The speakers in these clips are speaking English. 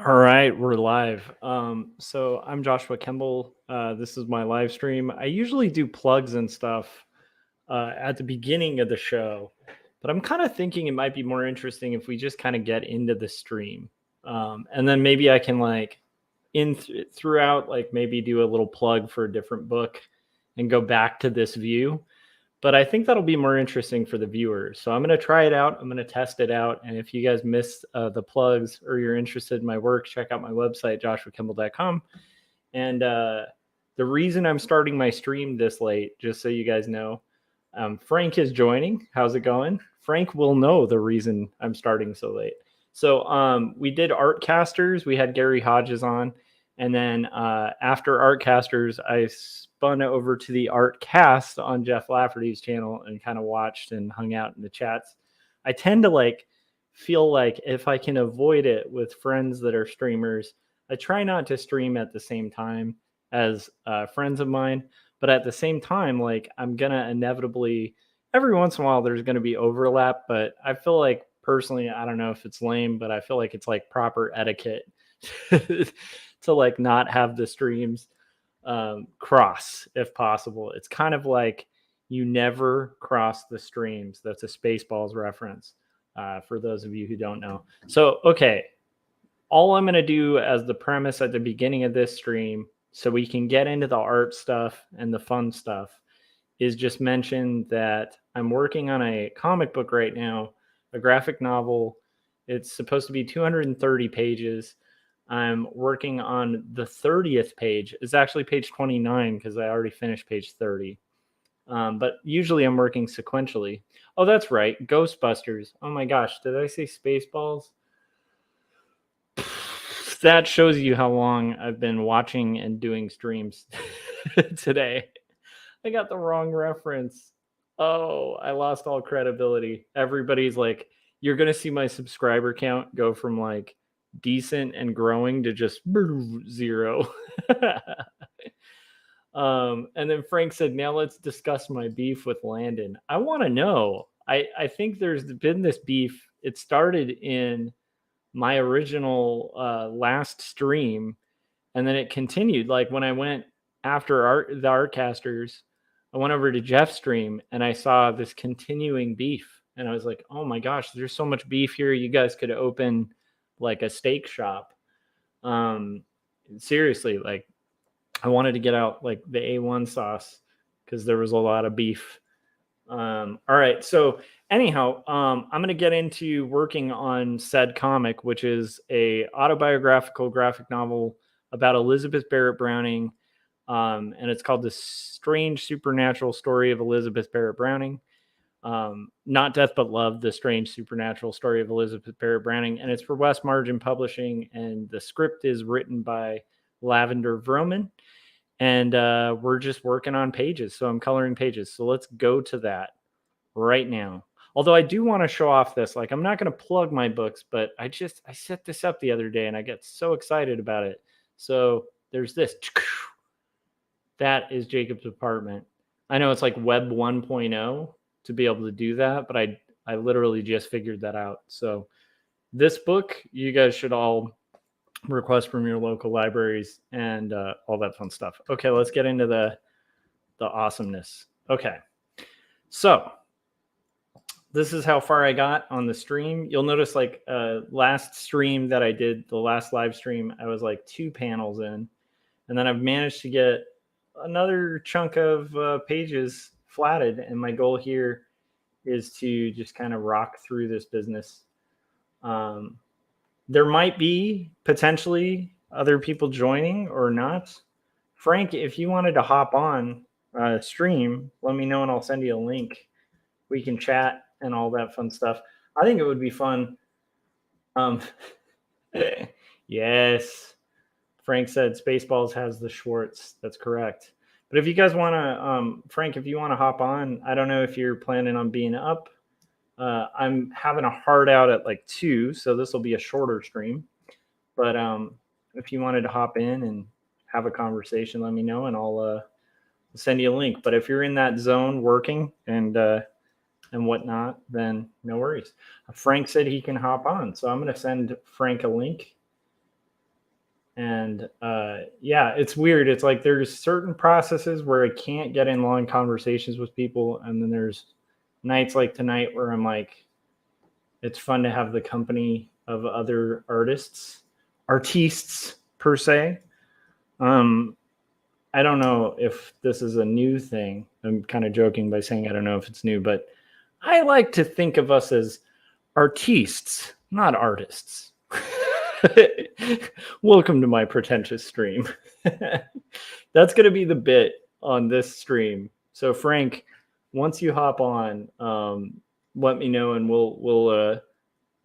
All right, we're live. So I'm Joshua Kemble. This is my live stream. I usually do plugs and stuff at the beginning of the show, but I'm kind of thinking it might be more interesting if we just kind of get into the stream, and then maybe I can like throughout like maybe do a little plug for a different book and go back to this view, but I think that'll be more interesting for the viewers. So I'm going to try it out. I'm going to test it out. And if you guys missed the plugs or you're interested in my work, check out my website, joshuakemble.com. And the reason I'm starting my stream this late, just so you guys know, Frank is joining. How's it going? Frank will know the reason I'm starting so late. So we did Artcasters. We had Gary Hodges on. And then after Artcasters, I spun over to the Artcast on Jeff Lafferty's channel and kind of watched and hung out in the chats. I tend to like feel like if I can avoid it with friends that are streamers, I try not to stream at the same time as friends of mine. But at the same time, like I'm gonna inevitably every once in a while there's gonna be overlap. But I feel like personally, I don't know if it's lame, but I feel like it's like proper etiquette to like not have the streams cross if possible. It's kind of like you never cross the streams. That's a Spaceballs reference for those of you who don't know. So, okay, all I'm going to do as the premise at the beginning of this stream, so we can get into the art stuff and the fun stuff, is just mention that I'm working on a comic book right now, a graphic novel. It's supposed to be 230 pages. I'm working on the 30th page. It's actually page 29 because I already finished page 30. But usually I'm working sequentially. Oh, that's right. Ghostbusters. Oh my gosh. Did I say Spaceballs? That shows you how long I've been watching and doing streams today. I got the wrong reference. Oh, I lost all credibility. Everybody's like, you're going to see my subscriber count go from like decent and growing to just zero. And then Frank said, now let's discuss my beef with Landon. I want to know. I think there's been this beef. It started in my original last stream, and then it continued. Like when I went after the Artcasters, I went over to Jeff's stream and I saw this continuing beef. And I was like, oh my gosh, there's so much beef here. You guys could open like a steak shop. Um, Seriously, like I wanted to get out like the A1 sauce because there was a lot of beef. All right. So anyhow, I'm going to get into working on said comic, which is a autobiographical graphic novel about Elizabeth Barrett Browning. And it's called The Strange Supernatural Story of Elizabeth Barrett Browning. Not Death But Love, The Strange Supernatural Story of Elizabeth Barrett Browning. And it's for West Margin Publishing. And the script is written by Lavender Vroman. And we're just working on pages. So I'm coloring pages. So let's go to that right now. Although I do want to show off this. Like, I'm not going to plug my books, but I set this up the other day and I get so excited about it. So there's this. That is Jacob's apartment. I know it's like Web 1.0 to be able to do that, but I literally just figured that out. So this book, you guys should all request from your local libraries and all that fun stuff. Okay, let's get into the awesomeness. Okay, so this is how far I got on the stream. You'll notice like last stream that I did, the last live stream, I was like 2 panels in, and then I've managed to get another chunk of pages flatted, and my goal here is to just kind of rock through this business. There might be potentially other people joining or not. Frank, if you wanted to hop on stream, let me know and I'll send you a link. We can chat and all that fun stuff. I think it would be fun. Yes. Frank said Spaceballs has the Schwartz. That's correct. But if you guys want to, Frank, if you want to hop on, I don't know if you're planning on being up. I'm having a hard out at like 2, so this will be a shorter stream. But if you wanted to hop in and have a conversation, let me know and I'll send you a link. But if you're in that zone working and whatnot, then no worries. Frank said he can hop on, so I'm going to send Frank a link. And yeah, it's weird. It's like there's certain processes where I can't get in long conversations with people, and then there's nights like tonight where I'm like, it's fun to have the company of other artists per se. Um, I don't know if this is a new thing. I'm kind of joking by saying I don't know if it's new, but I like to think of us as artistes, not artists. Welcome to my pretentious stream. That's going to be the bit on this stream. So Frank, once you hop on, let me know, and we'll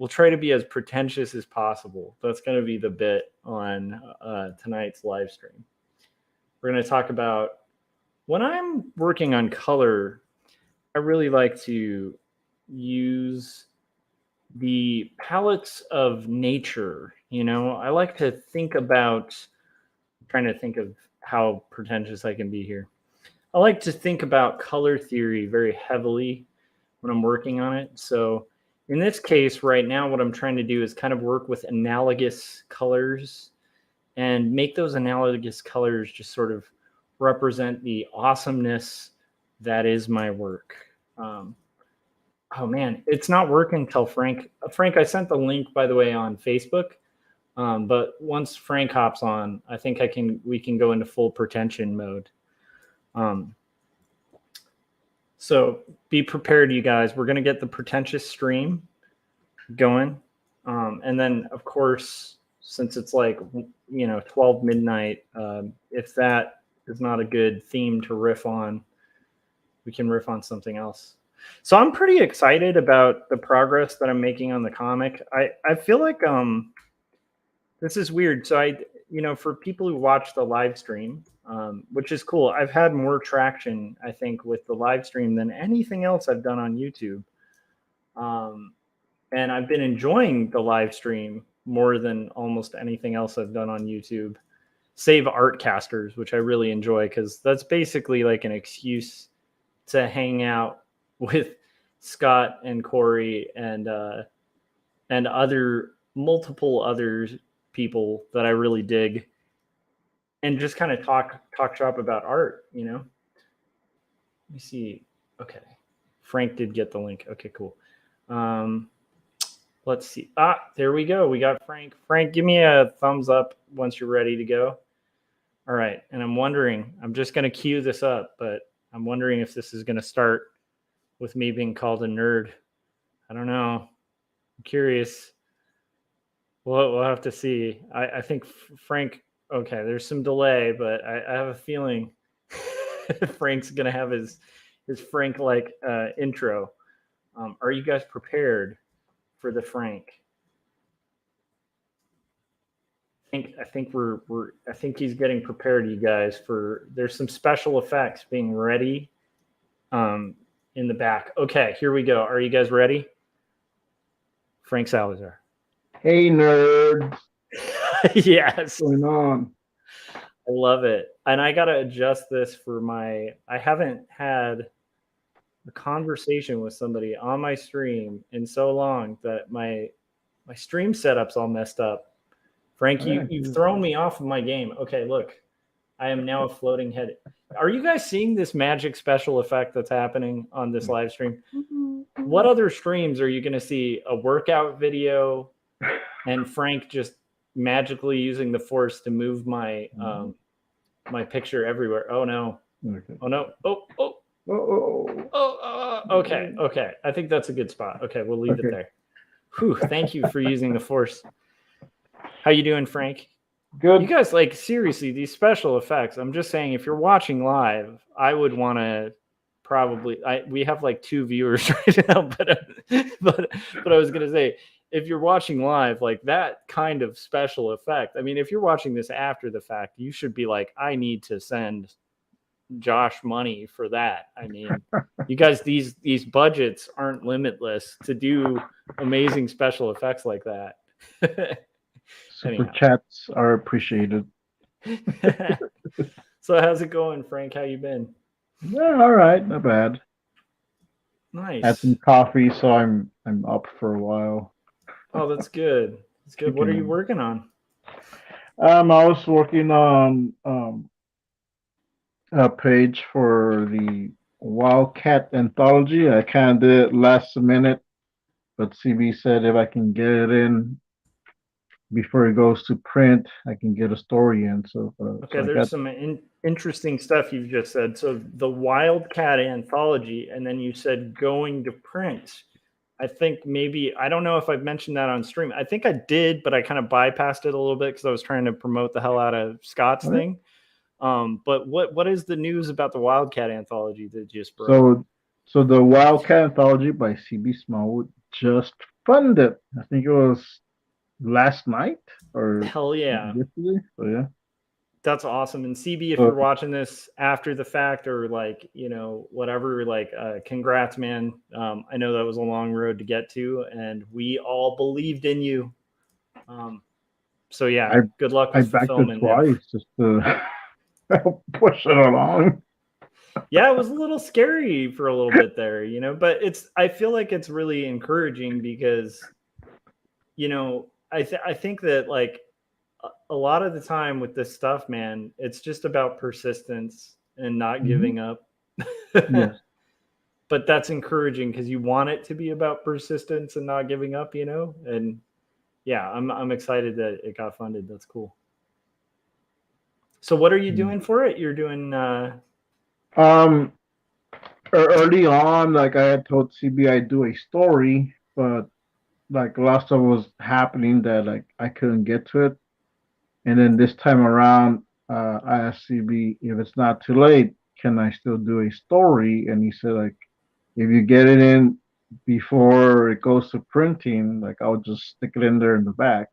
try to be as pretentious as possible. That's going to be the bit on tonight's live stream. We're going to talk about when I'm working on color, I really like to use the palettes of nature. I like to think about, trying to think of how pretentious I can be here. I like to think about color theory very heavily when I'm working on it. So in this case right now, what I'm trying to do is kind of work with analogous colors and make those analogous colors just sort of represent the awesomeness that is my work. Oh man, it's not working till Frank. Frank, I sent the link, by the way, on Facebook. But once Frank hops on, I think we can go into full pretension mode. So be prepared, you guys. We're gonna get the pretentious stream going, and then of course, since it's like 12 midnight, if that is not a good theme to riff on, we can riff on something else. So I'm pretty excited about the progress that I'm making on the comic. I feel like this is weird. So for people who watch the live stream, which is cool, I've had more traction, I think, with the live stream than anything else I've done on YouTube. And I've been enjoying the live stream more than almost anything else I've done on YouTube, save Artcasters, which I really enjoy because that's basically like an excuse to hang out with Scott and Corey and multiple other people that I really dig, and just kind of talk shop about art. Let me see. Okay, Frank did get the link. Okay, cool. Let's see. There we go. We got Frank. Frank, give me a thumbs up once you're ready to go. All right. And I'm just going to cue this up, but I'm wondering if this is going to start with me being called a nerd. I don't know. I'm curious. We'll have to see. I think Frank, okay, there's some delay, but I have a feeling Frank's going to have his Frank-like intro. Are you guys prepared for the Frank? I think he's getting prepared, you guys, there's some special effects being ready in the back. Okay, here we go. Are you guys ready? Frank Salazar. Hey, nerd. Yes. What's going on? I love it. And I got to adjust this I haven't had a conversation with somebody on my stream in so long that my stream setup's all messed up. Frank, you've thrown me off of my game. Okay, look, I am now a floating head. Are you guys seeing this magic special effect that's happening on this live stream? What other streams are you going to see a workout video and Frank just magically using the force to move my my picture everywhere? Oh no! Okay. Oh no! Okay. I think that's a good spot. Okay, we'll leave it there. Whew, thank you for using the force. How you doing, Frank? Good. You guys, like, seriously, these special effects, I'm just saying, if you're watching live, I would want to we have like 2 viewers right now, but I was going to say, if you're watching live, like that kind of special effect, I mean, if you're watching this after the fact, you should be like, I need to send Josh money for that. I mean, you guys, these budgets aren't limitless to do amazing special effects like that. Super chats are appreciated. So how's it going, Frank? How you been? Yeah, all right, not bad. Nice. Had some coffee, so I'm up for a while. Oh, that's good. That's good. What are you working on? I was working on a page for the Wildcat anthology. I kind of did it last minute, but CB said if I can get it in before it goes to print, I can get a story in. So Okay, I there's got some interesting stuff you've just said. So the Wildcat anthology, and then you said going to print. I think maybe I don't know if I've mentioned that on stream. I think I did, but I kind of bypassed it a little bit because I was trying to promote the hell out of Scott's right. thing. But what is the news about the Wildcat anthology that just broke? So so the Wildcat anthology by CB Smallwood just funded. I think it was last night or Hell yeah. yesterday. So yeah. That's awesome. And CB, if So you're watching this after the fact or like, whatever, like, congrats, man. I know that was a long road to get to, and we all believed in you. Um, so yeah, I good luck I with backed it fulfillment, man. twice just to help push it along. Yeah, it was a little scary for a little bit there, but I feel like it's really encouraging because, I think that like a lot of the time with this stuff, man, it's just about persistence and not Mhm. giving up. Yes. But that's encouraging because you want it to be about persistence and not giving up, And yeah, I'm excited that it got funded. That's cool. So what are you Mm. doing for it? You're doing Um, early on, like I had told CB I'd do a story, but like a lot of stuff was happening that like I couldn't get to it. And then this time around, I asked CB if it's not too late, can I still do a story? And he said like if you get it in before it goes to printing, like I'll just stick it in there in the back.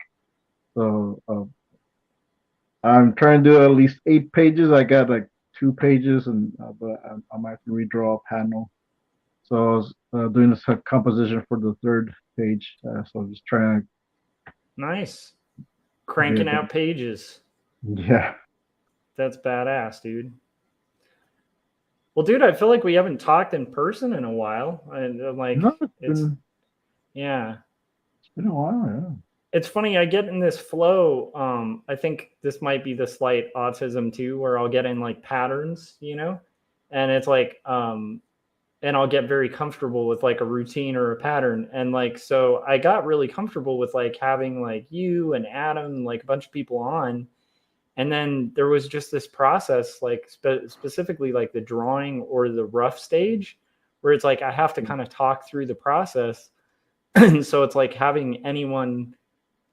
So I'm trying to do at least 8 pages. I got like 2 pages, and but I might have to redraw a panel. So I was doing this composition for the third page. So I'm just trying to nice, get cranking it out done. pages. Yeah. That's badass, dude. Well, dude, I feel like we haven't talked in person in a while, and I'm like, No, it's yeah. it's been a while. It's funny. I get in this flow. I think this might be the slight autism too, where I'll get in like patterns, and it's like and I'll get very comfortable with like a routine or a pattern. And like, so I got really comfortable with like having like you and Adam, and like a bunch of people on. And then there was just this process, like specifically like the drawing or the rough stage, where it's like I have to kind of talk through the process. And so it's like having anyone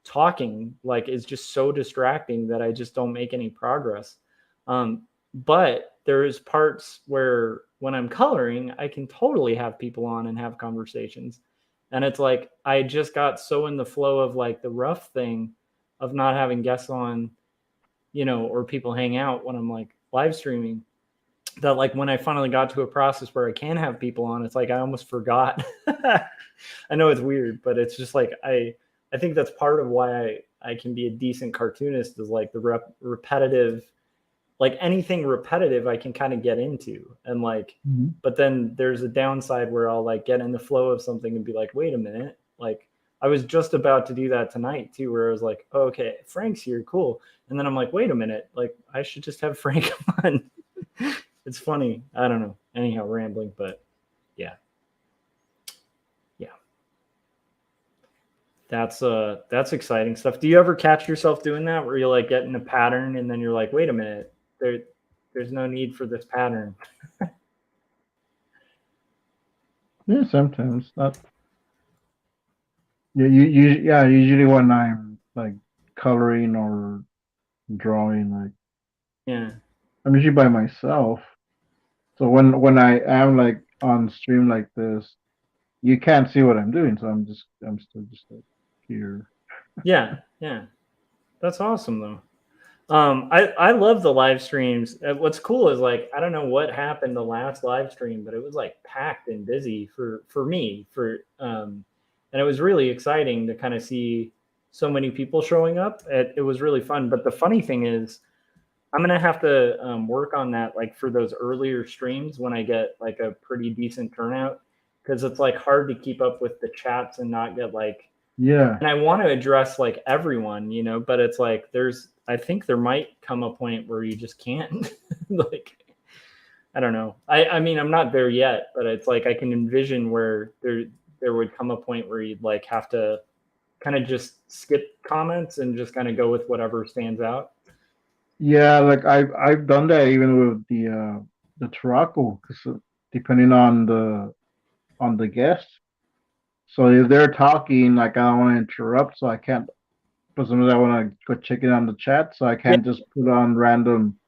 talking like is just so distracting that I just don't make any progress. But there's parts where when I'm coloring, I can totally have people on and have conversations. And it's like I just got so in the flow of like the rough thing of not having guests on, or people hang out when I'm like live streaming, that like when I finally got to a process where I can have people on, it's like I almost forgot. I know it's weird, but it's just like I think that's part of why I can be a decent cartoonist is like the repetitive, like anything repetitive I can kind of get into. And like Yeah. but then there's a downside where I'll like get in the flow of something and be like, wait a minute, like I was just about to do that tonight too, where I was like, oh, okay, Frank's here, cool. And then I'm like, wait a minute, like I should just have Frank on. It's funny. I don't know. Anyhow, rambling, but yeah. Yeah. That's exciting stuff. Do you ever catch yourself doing that where you like get in a pattern and then you're like, wait a minute, there's no need for this pattern? Yeah, sometimes not. Yeah, yeah. Usually when I'm like coloring or drawing, like Yeah. I'm usually by myself. So when I am like on stream like this, you can't see what I'm doing. So I'm still just like here. Yeah. Yeah. That's awesome though. I love the live streams. What's cool is like I don't know what happened the last live stream, but it was like packed and busy for me and it was really exciting to kind of see so many people showing up. It was really fun. But the funny thing is, I'm gonna have to work on that like for those earlier streams when I get like a pretty decent turnout because it's like hard to keep up with the chats and not get like Yeah. And I want to address like everyone, but it's like I think there might come a point where you just can't. Like, I don't know. I mean, I'm not there yet, but it's like I can envision where there would come a point where you'd like have to kind of just skip comments and just kind of go with whatever stands out. Yeah, like I've done that even with the Taraco, because depending on the guest. So if they're talking, like I don't want to interrupt, so I can't. But sometimes I want to go check it on the chat, so I Yeah, can't just put on random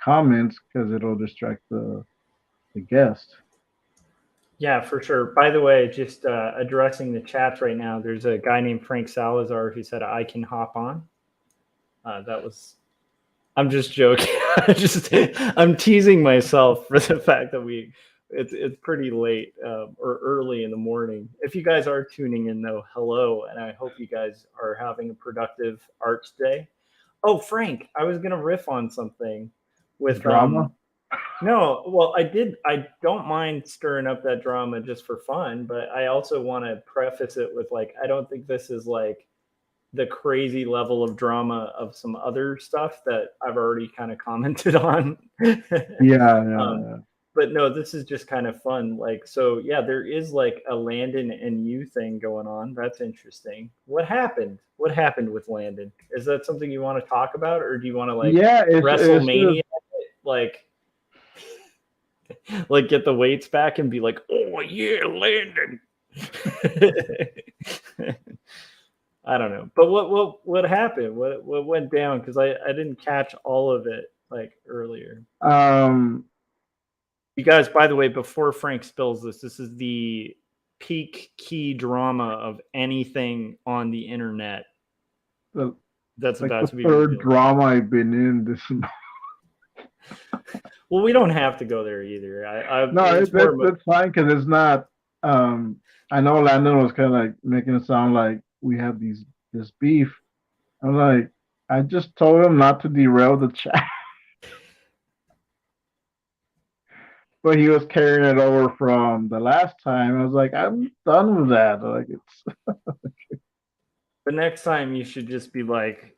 comments because it'll distract the guest. yeah, for sure. By the way, just addressing the chats right now, there's a guy named Frank Salazar who said I can hop on. That was I'm just joking. I'm teasing myself for the fact that it's pretty late or early in the morning. If you guys are tuning in though, hello, and I hope you guys are having a productive arts day. Oh, Frank, I was gonna riff on something with Drama. no, well, I don't mind stirring up that drama just for fun, but I also want to preface it with like I don't think this is like the crazy level of drama of some other stuff that I've already kind of commented on. Yeah, um, yeah, but no, this is just kind of fun. Like, so yeah, there is like a Landon and you thing going on. That's interesting. What happened? What happened with Landon? Is that something you want to talk about, or do you want to like yeah. It's WrestleMania, like like get the weights back and be like, oh yeah, Landon. I don't know, but what happened? What went down? Because I didn't catch all of it like earlier. um You guys, by the way, before Frank spills this, this is the peak key drama of anything on the internet the, that's like about the to be third revealed. drama I've been in this. Well, we don't have to go there either. No, It's more. it's fine because it's not. Um, I know Landon was kind of like making it sound like we have this beef. I'm like, I just told him not to derail the chat, but he was carrying it over from the last time. I was like, I'm done with that. Like it's But next time you should just be like,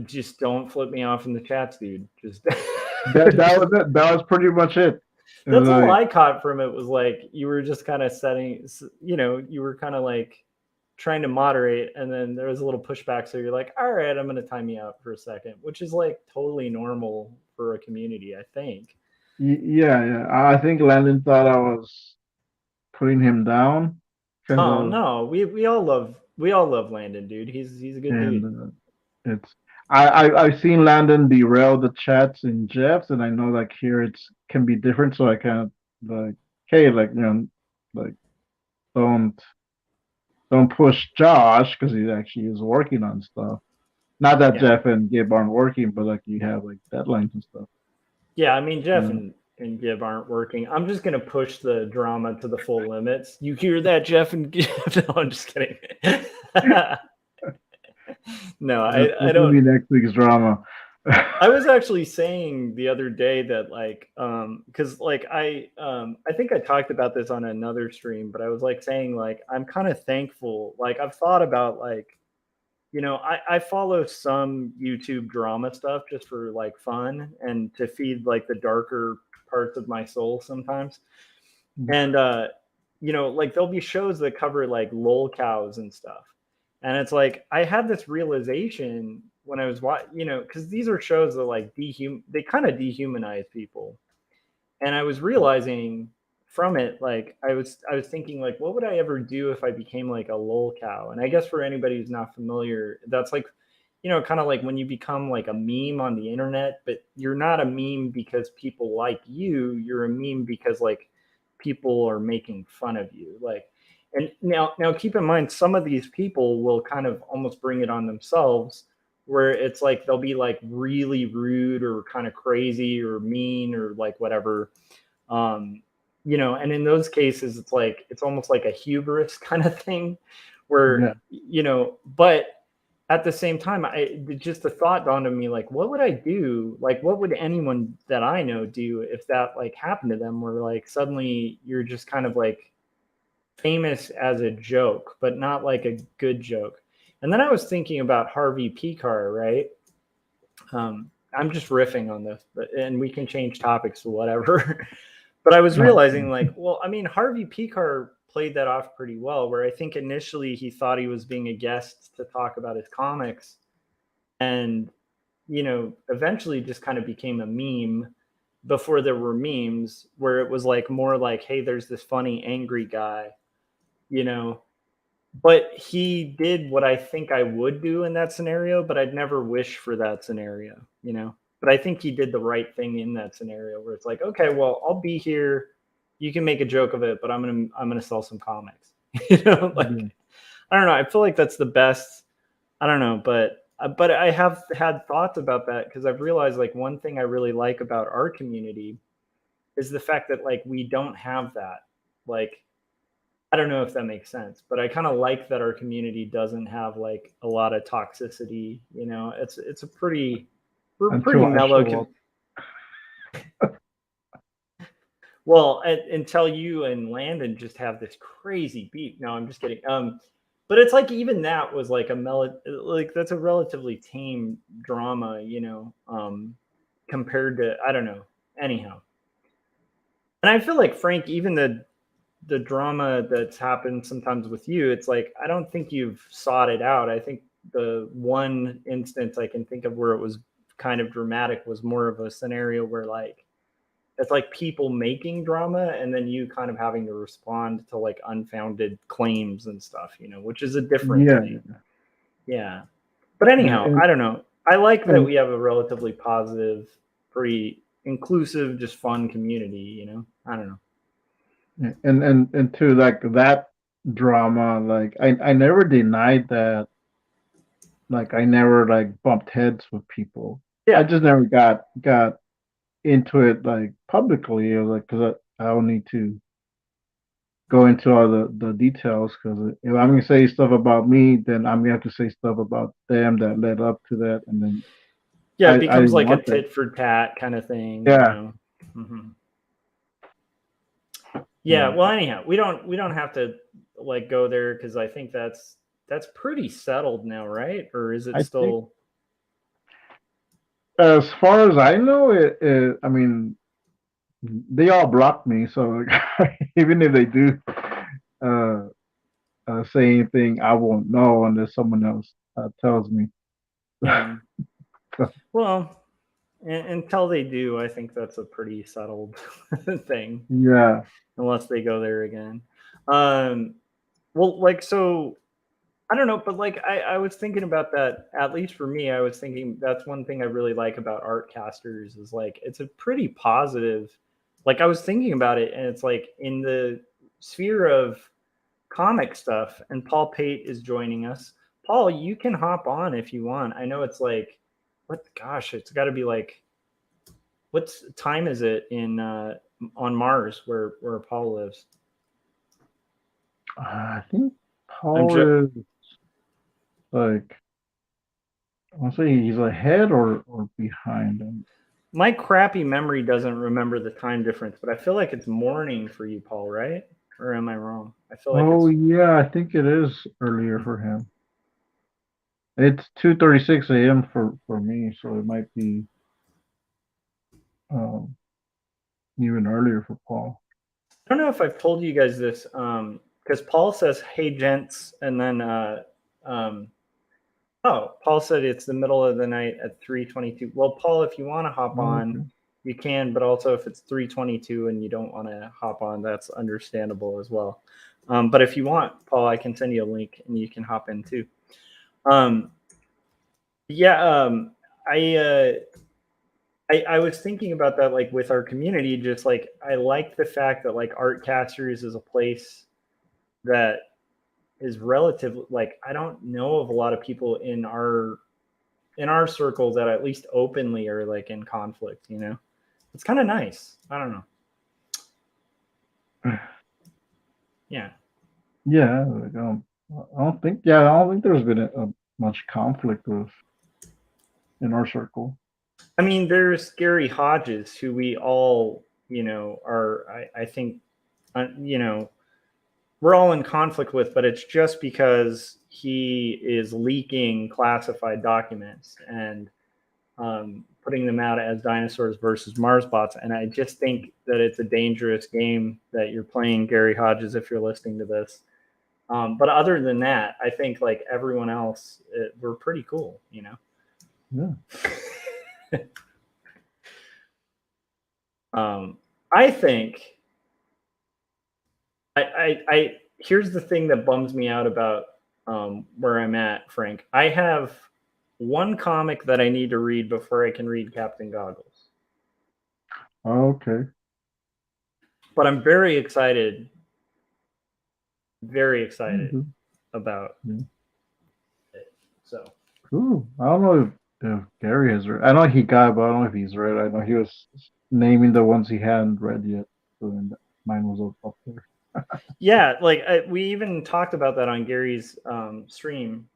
just don't flip me off in the chats, dude. Just, that was it. That was pretty much it. It was that's all like, I caught from it was like you were just kind of setting, you were kind of like trying to moderate, and then there was a little pushback. So you're like, all right, I'm going to time you out for a second, which is like totally normal for a community, I think. yeah, yeah. I think Landon thought I was putting him down because Oh of no, we all love Landon, dude. He's a good dude. and it's I've seen Landon derail the chats in Jeff's, and I know like here it's can be different, so I kind of like, hey, like like don't don't push Josh because he actually is working on stuff. Not that Yeah. Jeff and Gabe aren't working, but like you have like deadlines and stuff. Yeah, I mean Jeff Yeah. and Gib aren't working. I'm just gonna push the drama to the full limits. You hear that, Jeff and Gib? No, I'm just kidding. No, I This will don't. be next week's drama. I was actually saying the other day that like because like I think I talked about this on another stream, but I was like saying like I'm kind of thankful. Like I've thought about like I follow some YouTube drama stuff just for like fun and to feed like the darker parts of my soul sometimes. And like there'll be shows that cover like lol cows and stuff. And it's like I had this realization when I was watching, because these are shows that like they kind of dehumanize people. And I was realizing from it, like I was thinking like, what would I ever do if I became like a lol cow? And I guess for anybody who's not familiar, that's like, kind of like when you become like a meme on the internet, but you're not a meme because people like you. You're a meme because like people are making fun of you. Like, and now keep in mind, some of these people will kind of almost bring it on themselves where it's like they'll be like really rude or kind of crazy or mean or like whatever. um and in those cases it's like it's almost like a hubris kind of thing where Yeah. but at the same time just the thought dawned on me like what would I do, like what would anyone that I know do if that like happened to them where like suddenly you're just kind of like famous as a joke, but not like a good joke. And then I was thinking about Harvey Picar, right? I'm just riffing on this, and we can change topics to whatever. But I was realizing, like, well, I mean, Harvey Picar played that off pretty well. Where I think initially he thought he was being a guest to talk about his comics, and eventually just kind of became a meme before there were memes, where it was like more like, hey, there's this funny angry guy, you know, but he did what I think I would do in that scenario, but I'd never wish for that scenario. But I think he did the right thing in that scenario where it's like, okay, well, I'll be here. You can make a joke of it, but I'm gonna sell some comics. Like, I don't know. I feel like that's the best. I don't know, but I have had thoughts about that because I've realized, like, one thing I really like about our community is the fact that, like, we don't have that. Like, I don't know if that makes sense, but I kind of like that our community doesn't have like a lot of toxicity. It's a we're pretty until I mellow. show up. Well, until you and Landon just have this crazy beat. No, I'm just kidding. But it's like even that was like like that's a relatively tame drama, compared to, I don't know. Anyhow, and I feel like, Frank, even the drama that's happened sometimes with you, it's like I don't think you've sought it out. I think the one instance I can think of where it was kind of dramatic was more of a scenario where, like, it's like people making drama and then you kind of having to respond to like unfounded claims and stuff, which is a different Yeah, thing. Yeah. But anyhow, and, I don't know. I like that and we have a relatively positive, pretty inclusive, just fun community. I don't know. and to like that drama, like I never denied that. Like I never like bumped heads with people. I Yeah. just never got into it like publicly, or like because I don't need to go into all the details. Because if I'm gonna say stuff about me, then I'm gonna have to say stuff about them that led up to that, and then Yeah. It I becomes didn't like a want that. tit for tat kind of thing. Yeah, Hmm. Yeah. yeah. Well, anyhow, we don't have to like go there because I think that's pretty settled now, right? Or is it I think still? as far as I know, I mean, they all blocked me, so even if they do uh, say anything, I won't know unless someone else tells me. Yeah. Well, until they do, I think that's a pretty settled thing, Yeah, unless they go there again. Um, well, like, so I don't know, but like I was thinking about that. At least for me, I was thinking that's one thing I really like about art casters is like it's a pretty positive. Like, I was thinking about it, and it's like in the sphere of comic stuff, and Paul Pate is joining us. Paul, you can hop on if you want. I know it's like, what? Gosh, it's got to be like, what time is it in on Mars where Paul lives? I think I'm just Paul is like I want to say he's ahead or behind him. my crappy memory doesn't remember the time difference, but I feel like it's morning for you, Paul, right? Or am I wrong? I feel like Oh it's yeah, I think it is earlier for him. It's 2:36 a.m. for me, so it might be um, even earlier for Paul. I don't know if I've told you guys this, because Paul says, "Hey, gents," and then um, oh, Paul said it's the middle of the night at 3:22. Well, Paul, if you want to hop Oh, on, okay. you can, but also if it's 3:22 and you don't want to hop on, that's understandable as well. But if you want, Paul, I can send you a link and you can hop in too. Um, yeah, I, uh, I was thinking about that, like, with our community, just like I like the fact that like Art Casters is a place that is relative. Like, I don't know of a lot of people in our circle that at least openly are like in conflict. It's kind of nice. I don't know. Yeah. Yeah, like, I don't think. Yeah, I don't think there's been much conflict with in our circle. I mean, there's Gary Hodges, who we all, are, I think, uh, you know, we're all in conflict with, but it's just because he is leaking classified documents and putting them out as dinosaurs versus Marsbots. And I just think that it's a dangerous game that you're playing, Gary Hodges, if you're listening to this. But other than that, I think like everyone else, we're pretty cool, you know? Yeah. I think I here's the thing that bums me out about where I'm at, Frank. I have one comic that I need to read before I can read Captain Goggles. Okay. But I'm very excited about Yeah. it. So Cool. I don't know if Gary has read. I know he got, but I don't know if he's read. I know he was naming the ones he hadn't read yet. So then mine was up there. yeah, like we even talked about that on Gary's stream.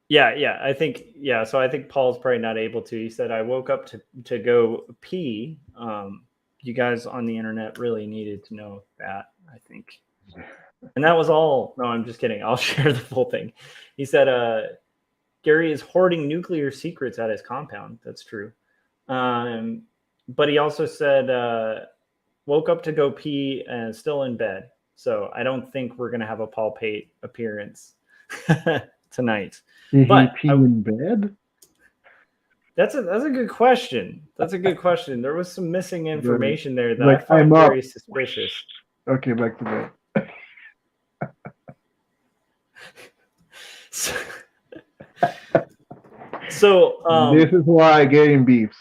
Yeah, I think So I think Paul's probably not able to. He said I woke up to go pee. You guys on the internet really needed to know that, I think. And that was all. No, I'm just kidding. I'll share the full thing. He said Gary is hoarding nuclear secrets at his compound. That's true. But he also said woke up to go pee and still in bed. So I don't think we're gonna have a Paul Pate appearance tonight. Did he But pee in bed? That's a good question. That's a good question. There was some missing information there that I Like, find I'm up. very suspicious. Okay, back to bed. So this is why I get in beefs.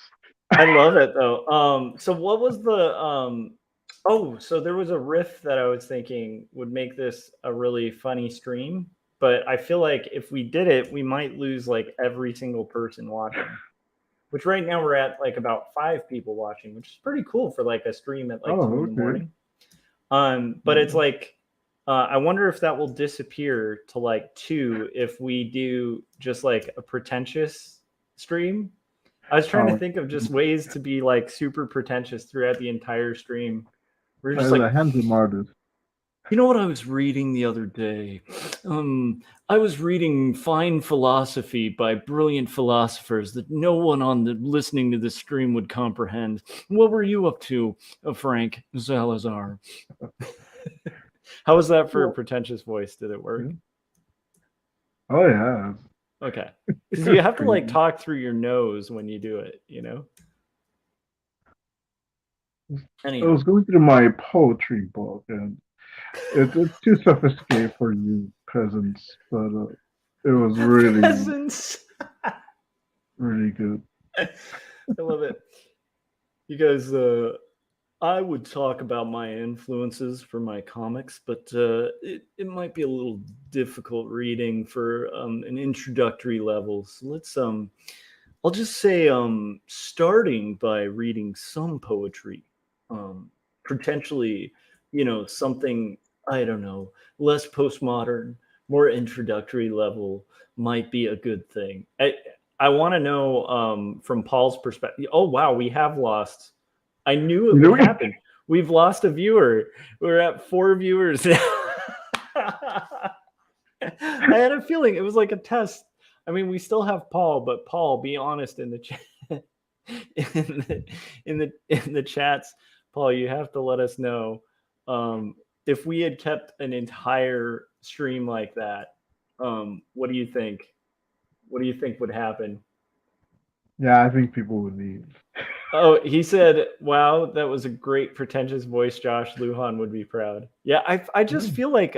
I love it though. So what was the so there was a riff that I was thinking would make this a really funny stream, but I feel like if we did it, we might lose like every single person watching. Which right now we're at like about 5 people watching, which is pretty cool for like a stream at like 2 in the morning. But it's like I wonder if that will disappear to like 2 if we do just like a pretentious stream. I was trying to think of just ways to be like super pretentious throughout the entire stream. We're just like, handsome artist. you know what I was reading the other day? I was reading Fine Philosophy by brilliant philosophers that no one on the listening to this stream would comprehend. What were you up to, Frank Salazar? How was that for a pretentious voice? Did it work? Oh yeah. Okay. Because you have to like talk through your nose when you do it, you know? Anyhow. I was going through my poetry book, and it's too sophisticated for you peasants, but it was really peasants. really good. I love it. You guys, I would talk about my influences for my comics, but it might be a little difficult reading for an introductory level. So let's I'll just say starting by reading some poetry, potentially, something, I don't know, less postmodern, more introductory level might be a good thing. I want to know from Paul's perspective. Oh wow, we have lost. I knew it would happen. We've lost a viewer. We're at 4 viewers now. I had a feeling it was like a test. I mean, we still have Paul, but Paul, be honest in the chat. in the chats, Paul, you have to let us know if we had kept an entire stream like that. What do you think? What do you think would happen? Yeah, I think people would leave. Oh, he said, "Wow, that was a great pretentious voice, Josh. Lujan would be proud." Yeah, I just feel like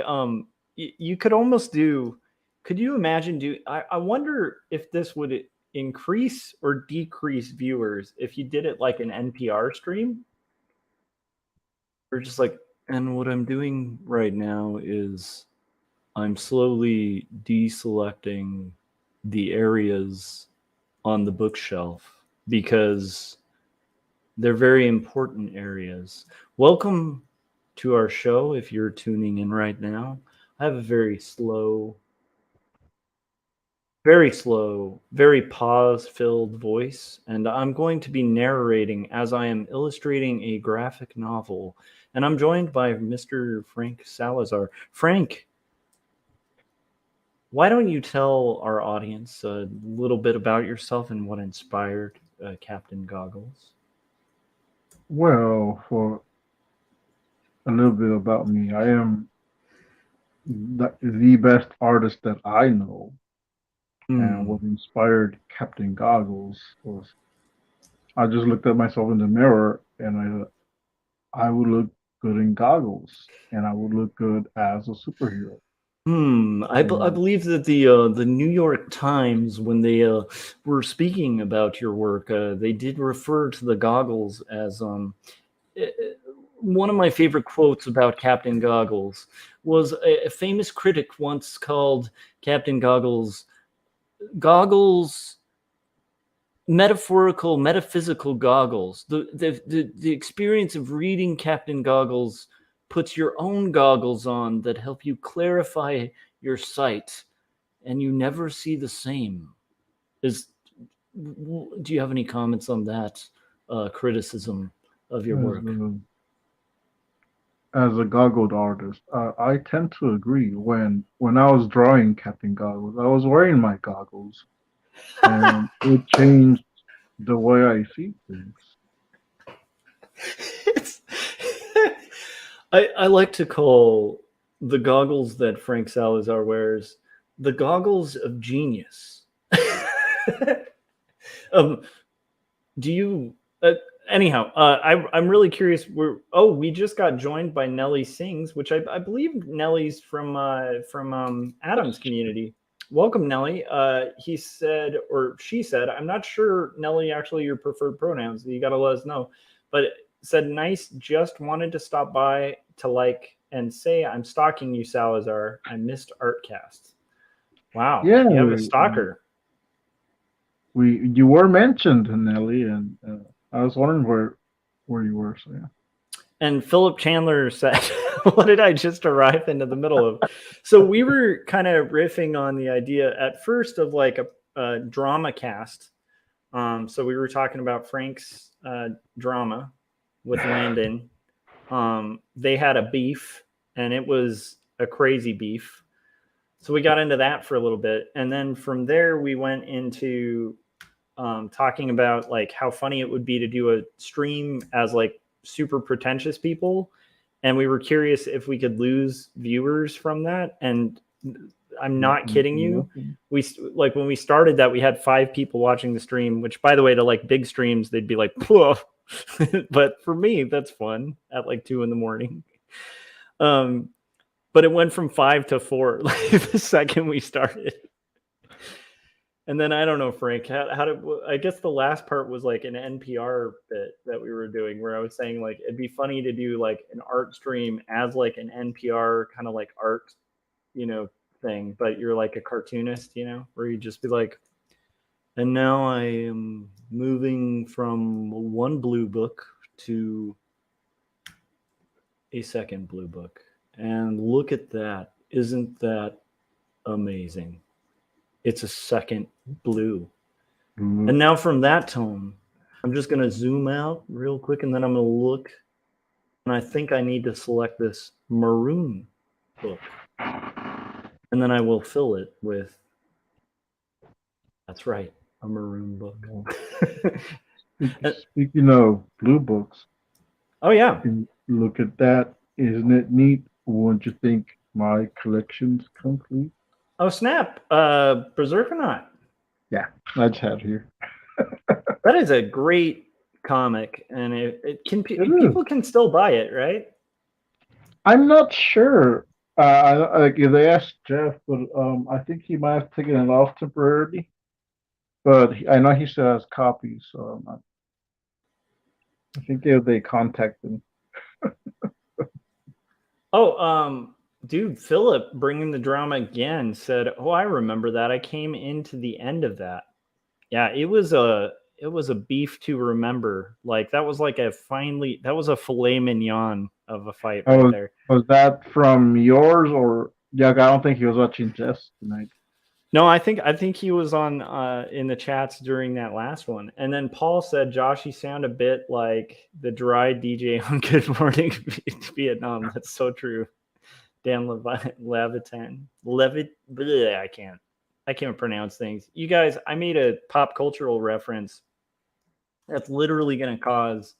you could almost do. Could you imagine I wonder if this would increase or decrease viewers if you did it like an NPR stream, or just like. And what I'm doing right now is I'm slowly deselecting the areas on the bookshelf because they're very important areas. Welcome to our show. If you're tuning in right now, I have a very slow very slow, very pause-filled voice, and I'm going to be narrating as I am illustrating a graphic novel. And I'm joined by Mr. Frank Salazar. Frank, why don't you tell our audience a little bit about yourself and what inspired Captain Goggles? Well, for a little bit about me, I am the best artist that I know. And Hmm. what inspired Captain Goggles was I just looked at myself in the mirror and I thought I would look good in goggles and I would look good as a superhero. I And believe that the New York Times, when they were speaking about your work, they did refer to the goggles as eh, eh, one of my favorite quotes about Captain Goggles was a famous critic once called Captain Goggles metaphorical, metaphysical goggles. The experience of reading Captain Goggles puts your own goggles on that help you clarify your sight, and you never see the same. Is Do you have any comments on that criticism of your as work? as a goggled artist, I tend to agree. When I was drawing Captain Goggles, I was wearing my goggles, and it changed the way I see things. It's, I like to call the goggles that Frank Salazar wears the goggles of genius. um, do you? Anyhow, I'm really curious. We just got joined by Nellie Sings, which I believe Nellie's from Adam's community. Welcome, Nellie. He said, or she said, I'm not sure, Nellie, actually your preferred pronouns. You got to let us know. But said, nice. Just wanted to stop by to like and say I'm stalking you, Salazar. I missed Artcast. Wow, Yeah, you have a stalker. we you were mentioned, Nelly, and I was wondering where you were. So yeah. And Philip Chandler said, what did I just arrive into the middle of? So we were kind of riffing on the idea at first of like a drama cast. So we were talking about Frank's drama with Landon. They had a beef, and it was a crazy beef. So we got into that for a little bit. And then from there, we went into talking about like how funny it would be to do a stream as like super pretentious people, and we were curious if we could lose viewers from that. And I'm not kidding you, Nothing. we like when we started that we had 5 people watching the stream, which by the way to like big streams they'd be like whoa. But for me that's fun at like 2 in the morning. um but it went from 5 to 4 like the second we started. And then I don't know, Frank, how did, I guess the last part was like an NPR bit that we were doing where I was saying like it'd be funny to do like an art stream as like an NPR kind of like art, you know, thing, but you're like a cartoonist, you know, where you just be like, and now I am moving from one blue book to a second blue book. And look at that. Isn't that amazing? It's a second blue. And now from that tone, I'm just going to zoom out real quick and then I'm going to look. And I think I need to select this maroon book. And then I will fill it with, that's right, a maroon book. Speaking of blue books, Oh, yeah. look at that. Isn't it neat? Won't you think my collection's complete? Oh, snap. Berserkernaut. Yeah, I just had here. That is a great comic. And it can, It is. people can still buy it, right? I'm not sure. Like if they asked Jeff, but I think he might have taken it off temporarily. But I know he still has copies, so I think if they contact him. Oh, dude, Philip bringing the drama again said, "Oh, I remember that. I came into the end of that. Yeah, it was a beef to remember. Like that was like that was a filet mignon of a fight right Oh, there. was that from yours or? Yeah, I don't think he was watching Jess tonight. No, I think he was on in the chats during that last one, and then Paul said, "Josh, you sound a bit like the dry DJ on Good Morning Vietnam." That's so true. Dan Levitan, bleh, I can't pronounce things. You guys, I made a pop cultural reference that's literally going to cause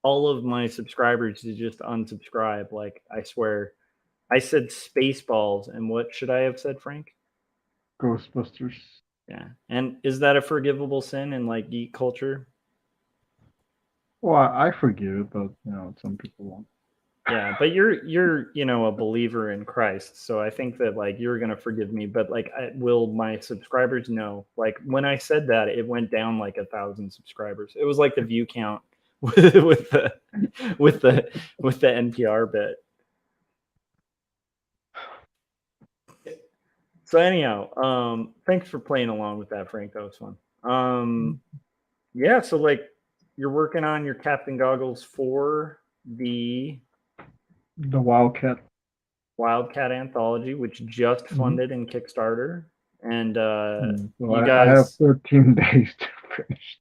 all of my subscribers to just unsubscribe. Like, I swear, I said Spaceballs, and what should I have said, Frank? Ghostbusters. Yeah. And is that a forgivable sin in like geek culture? Well, I forgive it, but some people won't. Yeah, but you're a believer in Christ, so I think that like you're gonna forgive me. But like, will my subscribers know? Like when I said that, it went down like 1,000 subscribers. It was like the view count with the with the with the NPR bit. So anyhow, thanks for playing along with that, Frank. That was fun. Yeah, so like you're working on your Captain Goggles for the The Wildcat. Wildcat Anthology, which just Mhm. funded in Kickstarter. And So you I have guys, 13 days to finish.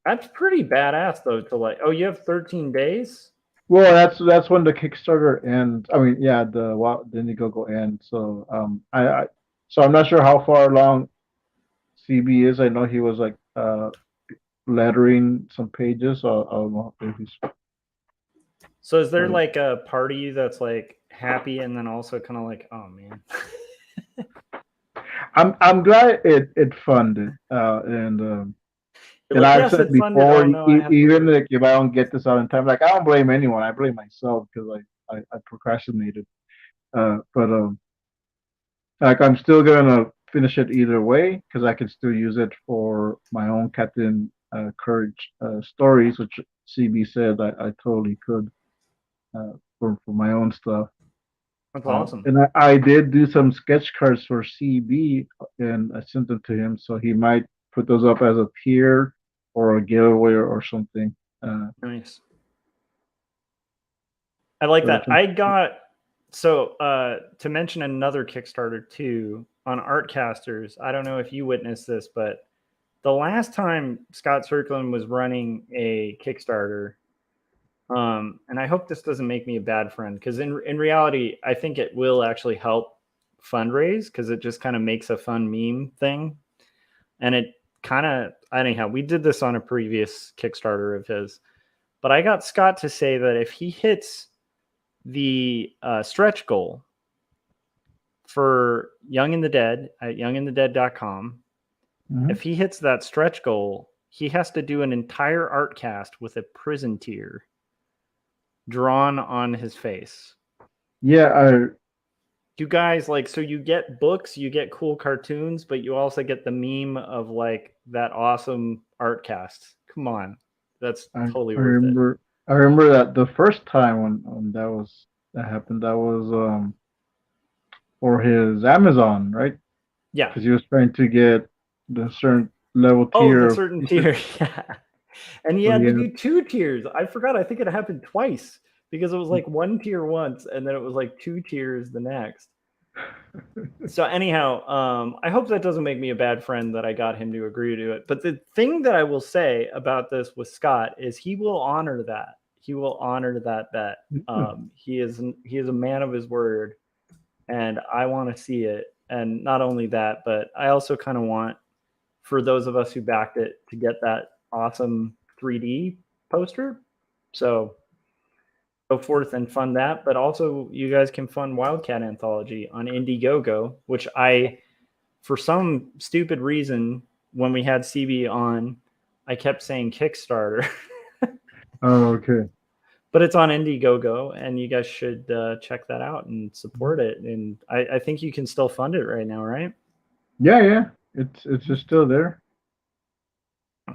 that's pretty badass though. To like, oh, you have 13 days. Well, that's when the Kickstarter ends. I mean, yeah, the Indiegogo ends. So so I'm not sure how far along CB is. I know he was like lettering some pages. So I don't know if he's. So is there like a part of you that's like happy and then also kind of like, oh man. I'm glad it funded. You're And like, I've yes, said it funded. before, Oh no, I have to even work. like if I don't get this out in time, like I don't blame anyone. I blame myself because I procrastinated. But like I'm still gonna finish it either way because I can still use it for my own Captain Courage stories, which CB said I totally could for my own stuff. That's awesome. And I did do some sketch cards for CB and I sent them to him, so he might put those up as a tier or a giveaway or something. Nice. I like So that. that's I got so to mention another Kickstarter too on Artcasters. I don't know if you witnessed this, but the last time Scott Circlin was running a Kickstarter, and I hope this doesn't make me a bad friend because in reality, I think it will actually help fundraise because it just kind of makes a fun meme thing, and it kind of anyhow. We did this on a previous Kickstarter of his, but I got Scott to say that if he hits the stretch goal for Young and the Dead at youngandthedead.com, mhm. if he hits that stretch goal, he has to do an entire art cast with a prison tear drawn on his face. Yeah, You guys like, so you get books, you get cool cartoons, but you also get the meme of like that awesome art cast. Come on, that's totally I worth it. remember that the first time when that happened, that was for his Amazon, right? Yeah. Because he was trying to get the certain level Oh, the tier of certain pieces. tier. Yeah. And he So had he to had do 2 tiers. I forgot. I think it happened twice because it was like 1 tier once and then it was like 2 tiers the next. So anyhow, I hope that doesn't make me a bad friend that I got him to agree to it. But the thing that I will say about this with Scott is he will honor that. He will honor that bet. He is a man of his word, and I want to see it. And not only that, but I also kind of want for those of us who backed it to get that awesome 3D poster. So go forth and fund that. But also, you guys can fund Wildcat Anthology on Indiegogo, which I, for some stupid reason, when we had CB on, I kept saying Kickstarter. Oh, okay. But it's on Indiegogo, and you guys should check that out and support it. And I think you can still fund it right now, right? Yeah. It's just still there.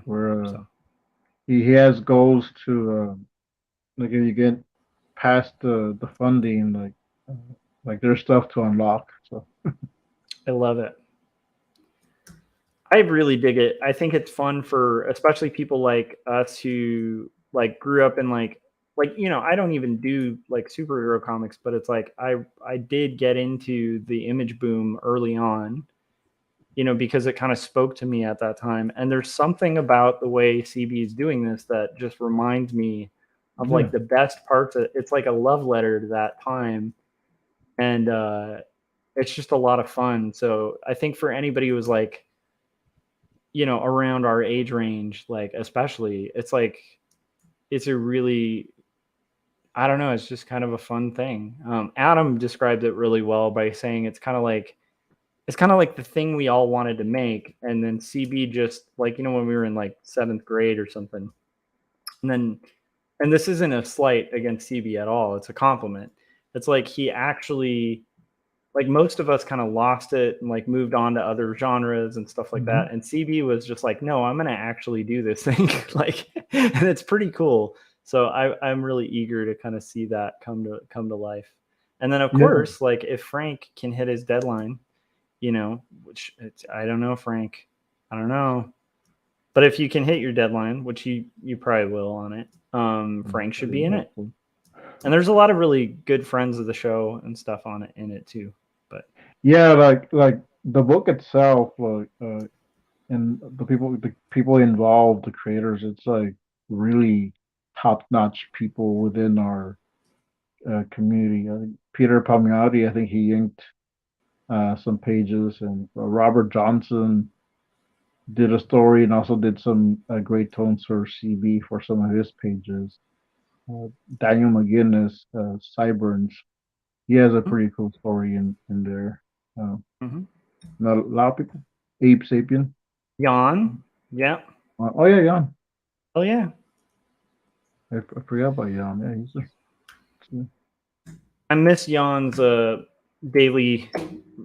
Where So he has goals to like if you get past the funding, like there's stuff to unlock. So I love it. I really dig it. I think it's fun for especially people like us who like grew up in like like, you know, I don't even do like superhero comics, but it's like I did get into the Image boom early on, you know, because it kind of spoke to me at that time. And there's something about the way CB is doing this that just reminds me of Yeah. like the best parts of it's like a love letter to that time. And it's just a lot of fun. So I think for anybody who was like, you know, around our age range, like especially, it's like it's a really, I don't know, it's just kind of a fun thing. Adam described it really well by saying it's kind of like the thing we all wanted to make, and then CB just like, you know, when we were in like 7th grade or something, and then, and this isn't a slight against CB at all, it's a compliment. It's like he actually, like most of us kind of lost it and like moved on to other genres and stuff like Hmm. that. And CB was just like, no, I'm going to actually do this thing. Like, and it's pretty cool. So I'm really eager to kind of see that come to life. And then of Yeah. course, like if Frank can hit his deadline, you know, which it's, I don't know, Frank, I don't know. But if you can hit your deadline, which you probably will on it, Frank should be in it. Hopefully. And there's a lot of really good friends of the show and stuff on it in it too. But Yeah, like the book itself, like and the people involved, the creators, it's like really top-notch people within our community. I think Peter Palmiotti, I think he inked some pages, and Robert Johnson did a story and also did some great tones for CB for some of his pages. Uh, Daniel McGinnis, Cyburns, he has a pretty cool story in there. Uh, mm-hmm. Not a lot of people. Ape Sapien. Jan, yeah, Oh yeah, Jan. oh yeah. I forgot about Jan. Yeah, I miss Jan's daily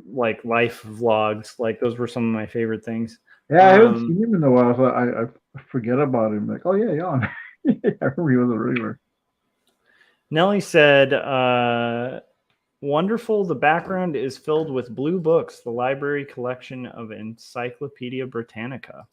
like life vlogs. Like those were some of my favorite things. yeah. I haven't Um, seen him in a while, so I forget about him. Like, oh yeah, Jan. I remember he was a regular. Nellie said, "Wonderful. The background is filled with blue books. The library collection of Encyclopedia Britannica."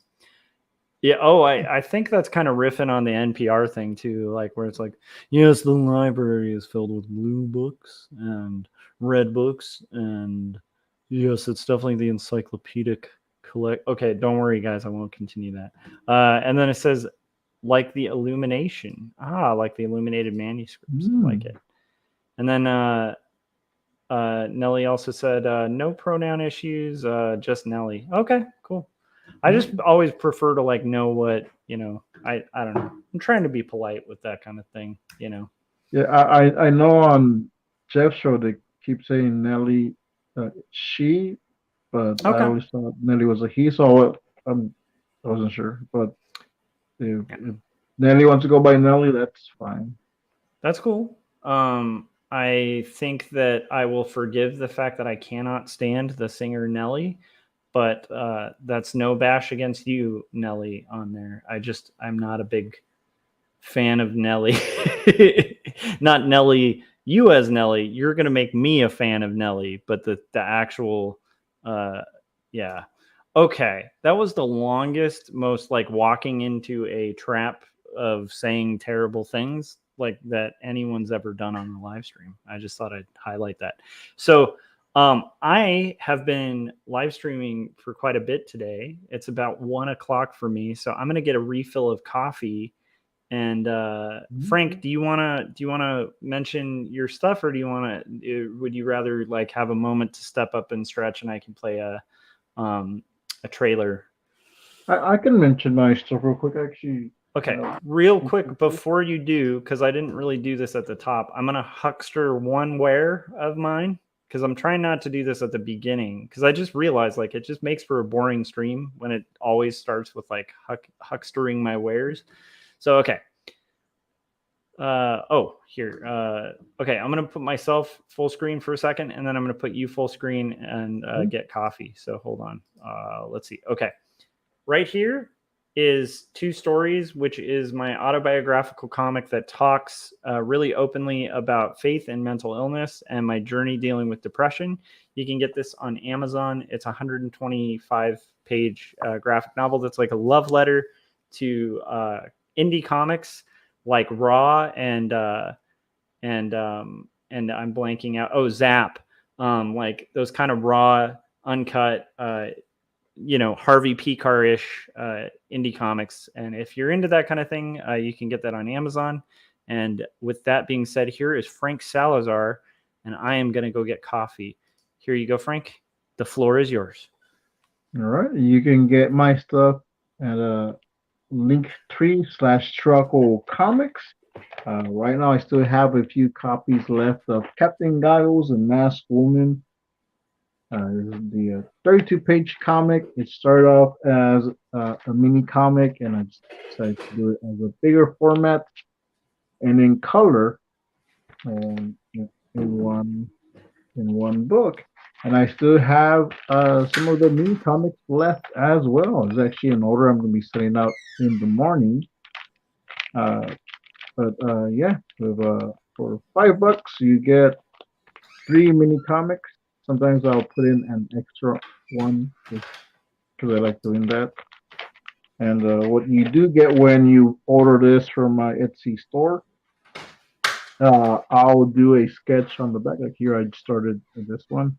Yeah. Oh, I think that's kind of riffing on the NPR thing too, like where it's like, yes, the library is filled with blue books and red books, and yes, it's definitely the encyclopedic collect. Okay, don't worry, guys, I won't continue that. And then it says, like the illumination. Ah, like the illuminated manuscripts. I like Mm. it. And then Nelly also said, no pronoun issues, just Nelly. Okay, cool. I just always prefer to like know what, you know, I don't know. I'm trying to be polite with that kind of thing, you know. Yeah, I know on Jeff's show they keep saying Nelly, she, but I Okay. always thought Nelly was a he, so I wasn't sure. But Yeah. if Nelly wants to go by Nelly, that's fine. That's cool. I think that I will forgive the fact that I cannot stand the singer Nelly, but that's no bash against you, Nelly, on there. I'm not a big fan of Nelly. Not Nelly, you as Nelly. You're gonna make me a fan of Nelly, but the actual, uh, yeah. Okay, that was the longest, most like walking into a trap of saying terrible things like that anyone's ever done on a live stream. I just thought I'd highlight that. So I have been live streaming for quite a bit today. It's about 1 o'clock for me, so I'm gonna get a refill of coffee. And Frank, do you wanna mention your stuff, or do you wanna would you rather like have a moment to step up and stretch, and I can play a trailer? I can mention my stuff real quick. Actually, Okay, uh, real quick before you do, because I didn't really do this at the top. I'm gonna huckster one wear of mine because I'm trying not to do this at the beginning because I just realized like it just makes for a boring stream when it always starts with like huckstering my wares. So okay, oh here, okay, I'm gonna put myself full screen for a second, and then I'm gonna put you full screen and get coffee. So hold on, let's see. Okay, right here is Two Stories, which is my autobiographical comic that talks really openly about faith and mental illness and my journey dealing with depression. You can get this on Amazon. It's a 125 page graphic novel that's like a love letter to indie comics, like Raw and I'm blanking out. Oh, Zap, like those kind of raw, uncut, Harvey Pekar-ish indie comics. And if you're into that kind of thing, you can get that on Amazon. And with that being said, here is Frank Salazar, and I am going to go get coffee. Here you go, Frank. The floor is yours. All right. You can get my stuff at Linktree/Truckle Comics. Right now, I still have a few copies left of Captain Goggles and Masked Woman. This is the 32-page comic. It started off as a mini comic, and I decided to do it as a bigger format and in color, and in one book. And I still have some of the mini comics left as well. It's actually an order I'm going to be sending out in the morning. Uh, but yeah, for $5 you get 3 mini comics. Sometimes I'll put in an extra one just because I like doing that. And what you do get when you order this from my Etsy store, I'll do a sketch on the back. Like here, I started this one,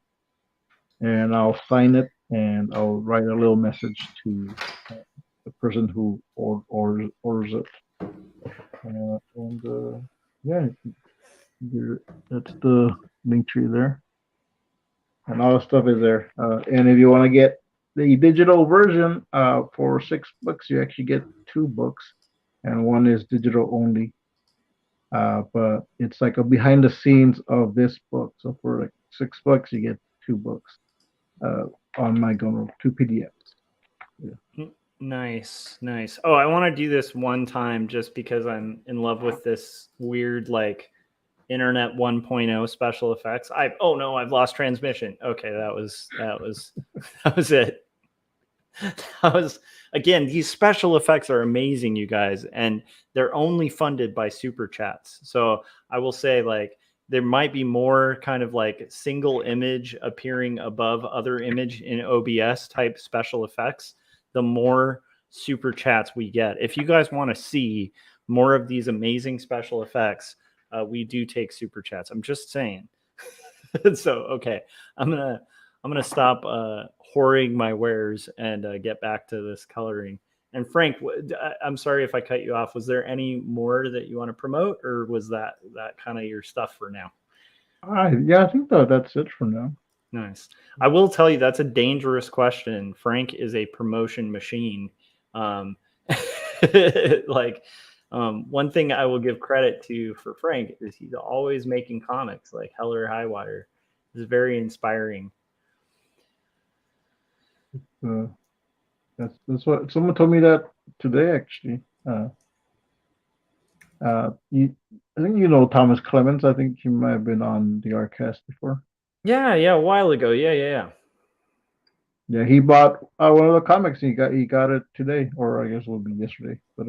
and I'll sign it, and I'll write a little message to the person who orders it. And yeah, that's the link tree there, and all the stuff is there. And if you want to get the digital version for $6, you actually get 2 books, and one is digital only. But it's like a behind the scenes of this book. So for like $6, you get 2 books on my Gumroad, 2 PDFs. Yeah. Nice, nice. Oh, I want to do this one time just because I'm in love with this weird like internet 1.0 special effects. Oh no, I've lost transmission. Okay, that was that was it. That was, again, these special effects are amazing, you guys, and they're only funded by super chats. So I will say, like, there might be more kind of like single image appearing above other image in OBS type special effects, the more super chats we get. If you guys want to see more of these amazing special effects, we do take super chats. I'm just saying. So okay, I'm gonna stop hoarding my wares and get back to this coloring. And Frank, I'm sorry if I cut you off. Was there any more that you want to promote, or was that kind of your stuff for now? Yeah, I think that's it for now. Nice. I will tell you that's a dangerous question. Frank is a promotion machine. Um, like one thing I will give credit to for Frank is he's always making comics like Hell or High Wire. It's very inspiring. Uh, that's what someone told me that today actually. I think you know Thomas Clemens. I think he might have been on the Artcast before. Yeah, a while ago. Yeah. Yeah, he bought one of the comics. He got it today, or I guess it will be yesterday. But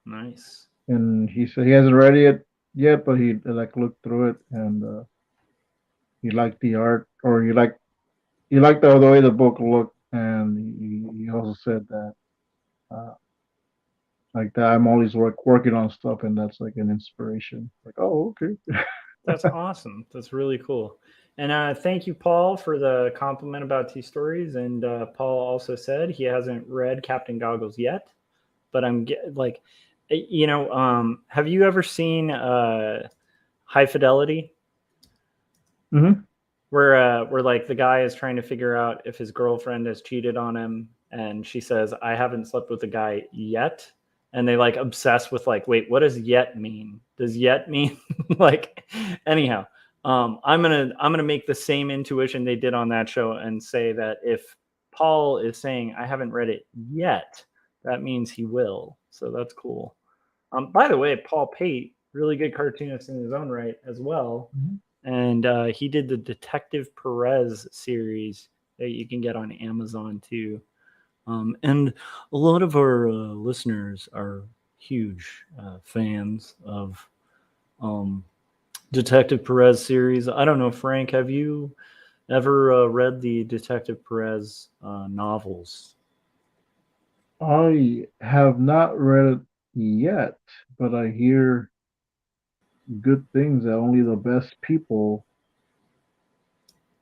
Nice. and he said he hasn't read it yet, but he like looked through it, and he liked the art, or he liked the way the book looked, and he also said that uh, like that I'm always working on stuff, and that's like an inspiration. Like, oh, okay. That's awesome. That's really cool. And thank you, Paul, for the compliment about T Stories. And Paul also said he hasn't read Captain Goggles yet, but like, have you ever seen High Fidelity? Mm-hmm. Where like the guy is trying to figure out if his girlfriend has cheated on him, and she says, I haven't slept with a guy yet, and they like obsess with like, wait, what does yet mean? Does yet mean like, anyhow, I'm gonna make the same intuition they did on that show and say that if Paul is saying I haven't read it yet, that means he will. So that's cool. By the way, Paul Pate, really good cartoonist in his own right as well, Mm-hmm. and he did the Detective Perez series that you can get on Amazon too. And a lot of our listeners are huge fans of um, Detective Perez series. I don't know, Frank, have you ever read the Detective Perez novels? I have not read it yet, but I hear good things that only the best people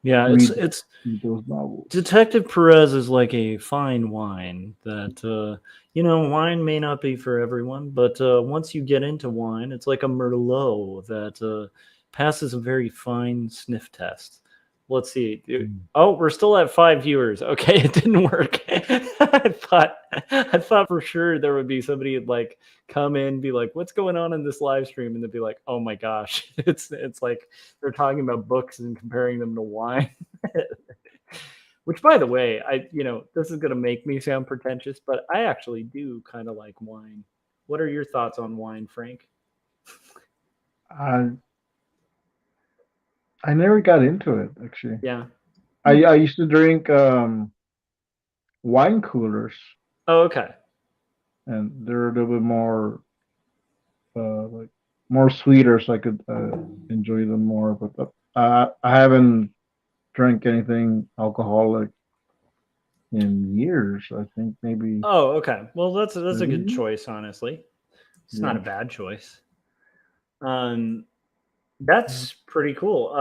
Yeah, read it's those novels. Detective Perez is like a fine wine that wine may not be for everyone, but once you get into wine, it's like a Merlot that passes a very fine sniff test. Let's see. Mm. Oh, we're still at 5 viewers. Okay, it didn't work. I thought for sure there would be somebody who'd like come in, be like, "What's going on in this live stream?" And they'd be like, "Oh my gosh, it's like they're talking about books and comparing them to wine." Which, by the way, this is going to make me sound pretentious, but I actually do kind of like wine. What are your thoughts on wine, Frank? I I never got into it actually. Yeah. Hmm. I used to drink wine coolers, Oh, okay. and they're a little bit more like more sweeter, so I could enjoy them more. But I haven't drank anything alcoholic in years. I think maybe Oh, okay. Well, that's a good 7 years. choice, honestly. It's not Yeah. a bad choice. Um, Yeah. that's pretty cool.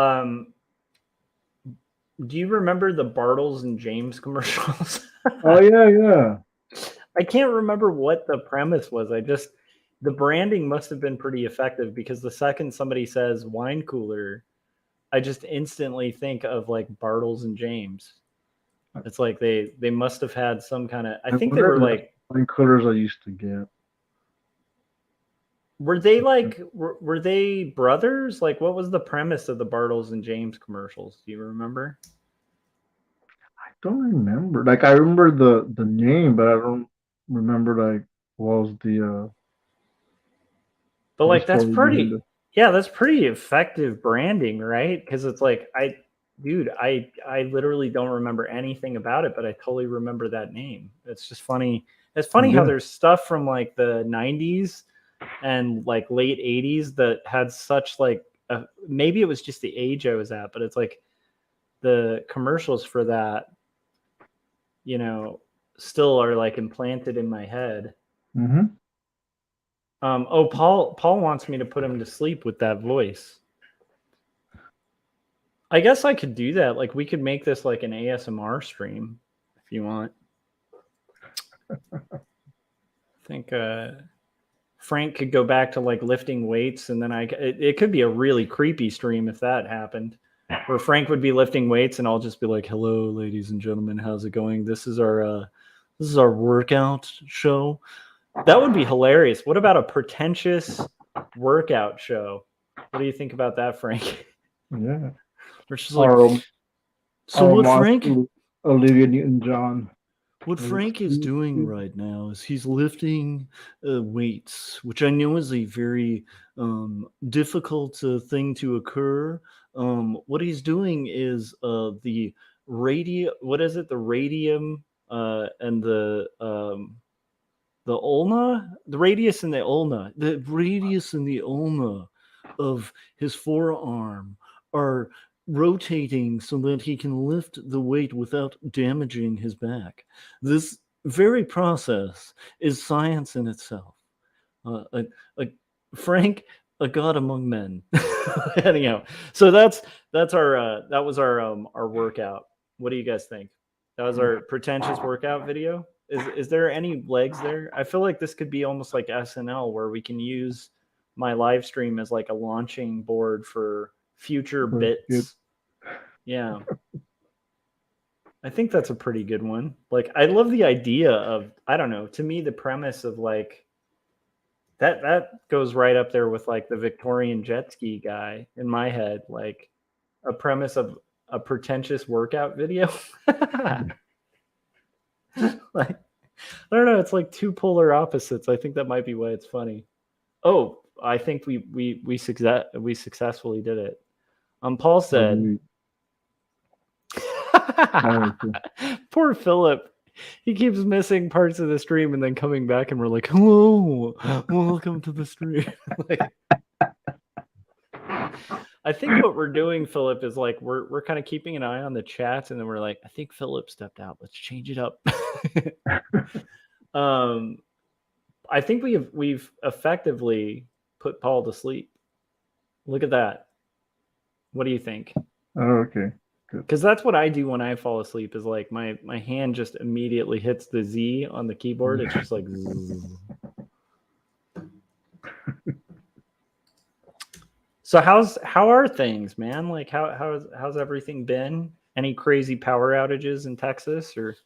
Do you remember the Bartles and James commercials? Oh yeah, yeah. I can't remember what the premise was. The branding must have been pretty effective because the second somebody says wine cooler, I just instantly think of like Bartles and James. It's like they must have had some kind of. I I think they wonder were if that's like. wine coolers I used to get. Were they brothers? Like what was the premise of the Bartles and James commercials? Do you remember? I don't remember. Like I remember the name, but I don't remember like what was But the like that's story behind pretty it. yeah, that's pretty effective branding, right? Because it's like I literally don't remember anything about it, but I totally remember that name. It's just funny. It's funny how Yeah. there's stuff from like the 90s and like late 80s that had such like maybe it was just the age I was at, but it's like the commercials for that, you know, still are like implanted in my head. Mm-hmm. Oh, Paul wants me to put him to sleep with that voice. I guess I could do that. Like we could make this like an ASMR stream if you want. I think Frank could go back to like lifting weights, and then it could be a really creepy stream if that happened, where Frank would be lifting weights, and I'll just be like, "Hello, ladies and gentlemen, how's it going? This is our workout show." That would be hilarious. What about a pretentious workout show? What do you think about that, Frank? Yeah. We're just like, Our so our what homage Frank to Olivia Newton-John. What Frank is Excuse doing me. right now is he's lifting weights, which I know is a very difficult thing to occur. What he's doing is the radium. What is it? The radium and the ulna, the radius and the ulna, the radius and the ulna of his forearm are rotating so that he can lift the weight without damaging his back. This very process is science in itself. A Frank, a god among men. Anyhow, so that was our workout. What do you guys think? That was our pretentious workout video. Is there any legs there? I feel like this could be almost like SNL where we can use my live stream as like a launching board for future For skit. bits. Yeah. I think that's a pretty good one. Like I love the idea of I don't know, to me the premise of like that goes right up there with like the Victorian jet ski guy in my head, like a premise of a pretentious workout video. Like I don't know, it's like two polar opposites. I think that might be why it's funny. Oh, I think we successfully did it. Paul Or said, maybe okay. "Poor Philip. He keeps missing parts of the stream and then coming back, and we're like, hello, welcome to the stream." Like, I think what we're doing, Philip, is like we're kind of keeping an eye on the chat, and then we're like, I think Philip stepped out. Let's change it up. um, I think we've effectively put Paul to sleep. Look at that. What do you think? Oh, okay, good. Because that's what I do when I fall asleep. Is like my hand just immediately hits the Z on the keyboard. It's just like. Zzz. So how are things, man? Like how's everything been? Any crazy power outages in Texas or things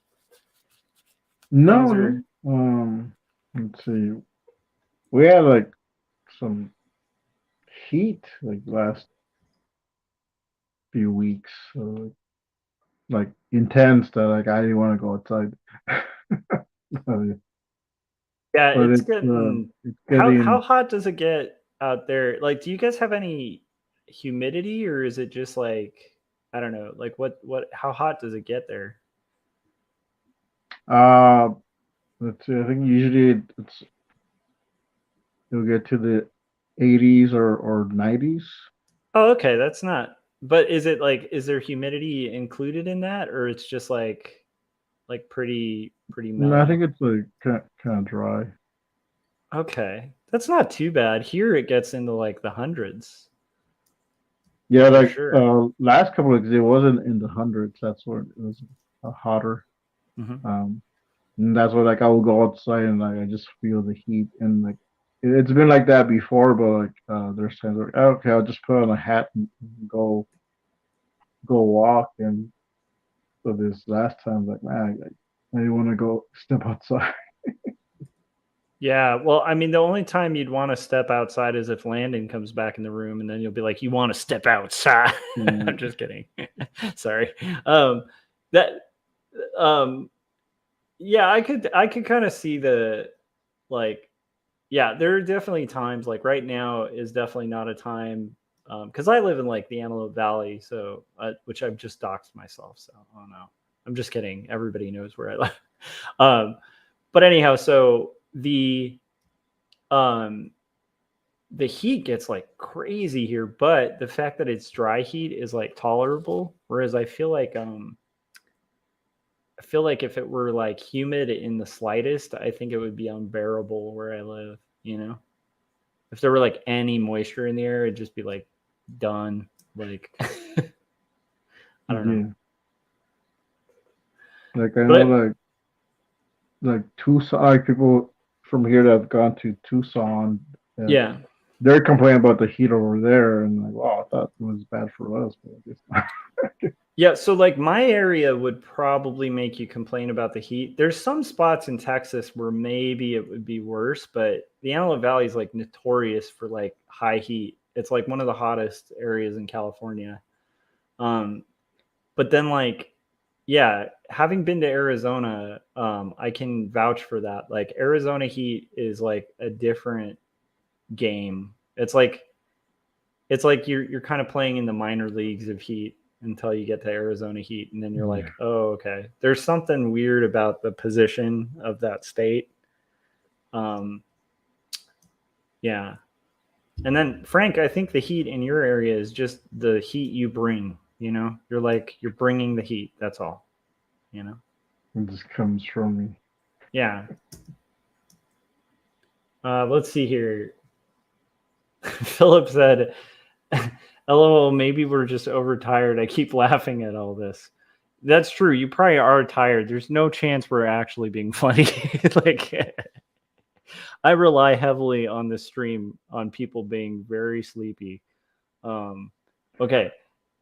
No, are? no. Let's see. We had like some heat like last few weeks, so like intense that like I didn't want to go outside. Uh, Yeah, but it's how getting hot does it get out there? Like, do you guys have any humidity or is it just like I don't know, like what how hot does it get there? uh let's see, I think usually it'll get to the 80s or 90s. Oh, okay, that's not. But is it like is there humidity included in that or it's just like pretty No, I mellow? think it's like kind of dry. Okay. That's not too bad. Here it gets into like the hundreds Yeah, for like sure. last couple of days it wasn't in the hundreds. That's where it was hotter. Mhm. Um, and that's why like I will go outside and like I just feel the heat and like it's been like that before, but like there's times where okay, I'll just put on a hat and go walk. And so this last time, like man, I didn't want to go step outside. Yeah, well, I mean, the only time you'd want to step outside is if Landon comes back in the room, and then you'll be like, "You want to step outside?" I'm Mm, just kidding. Sorry. Um, that, um, yeah, I could kind of see the like, yeah, there are definitely times like right now is definitely not a time because I live in like the Antelope Valley, so which I've just doxed myself. So I don't know. I'm just kidding. Everybody knows where I live. Um, but anyhow, so um the heat gets like crazy here, but the fact that it's dry heat is like tolerable. Whereas I feel like if it were like humid in the slightest, I think it would be unbearable where I live, you know? If there were like any moisture in the air, it'd just be like done. Like I don't know. yeah, like I know But like Tucson, like people from here that have gone to Tucson, uh, yeah. they're complaining about the heat over there, and like, wow, I thought it was bad for us, but I guess not. Yeah, so like my area would probably make you complain about the heat. There's some spots in Texas where maybe it would be worse, but the Antelope Valley is like notorious for like high heat. It's like one of the hottest areas in California. Um, but then like yeah, having been to Arizona, I can vouch for that. Like Arizona heat is like a different game. It's like you're kind of playing in the minor leagues of heat until you get to Arizona heat, and then you're Yeah, like, oh, okay. There's something weird about the position of that state. Um, yeah, and then Frank, I think the heat in your area is just the heat you bring. You know, you're bringing the heat. That's all. You know. it just comes from me. Yeah. Let's see here. Philip said, "LOL, maybe we're just overtired. I keep laughing at all this." That's true. You probably are tired. There's no chance we're actually being funny. Like I rely heavily on this stream on people being very sleepy. Um, okay.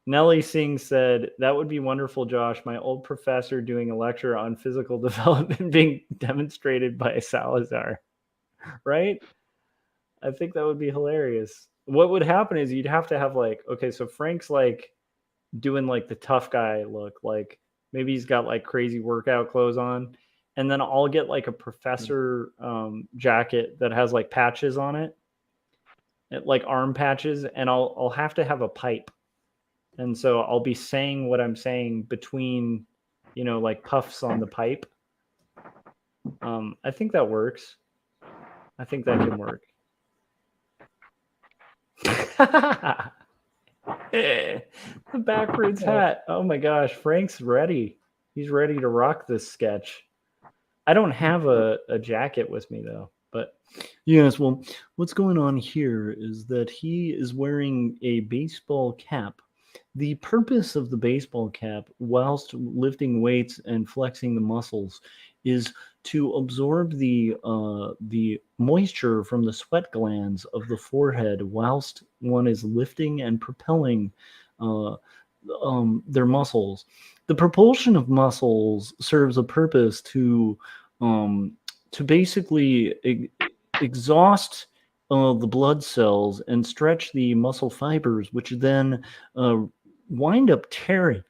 Nellie Singh said, "That would be wonderful, Josh. My old professor doing a lecture on physical development being demonstrated by Salazar." Right? I think that would be hilarious. What would happen is you'd have to have like, okay, so Frank's like doing like the tough guy look, like maybe he's got like crazy workout clothes on, and then I'll get like a professor jacket that has like patches on it, like arm patches, and I'll have to have a pipe, and so I'll be saying what I'm saying between, like puffs on the pipe. I think that works. I think that can work. The backwards hat. Oh my gosh, Frank's ready. He's ready to rock this sketch. I don't have a jacket with me though. But yes, well, what's going on here is that he is wearing a baseball cap. The purpose of the baseball cap, whilst lifting weights and flexing the muscles, is to absorb the moisture from the sweat glands of the forehead whilst one is lifting and propelling uh, their muscles. The propulsion of muscles serves a purpose um, to basically exhaust the blood cells and stretch the muscle fibers, which then uh, wind up tearing.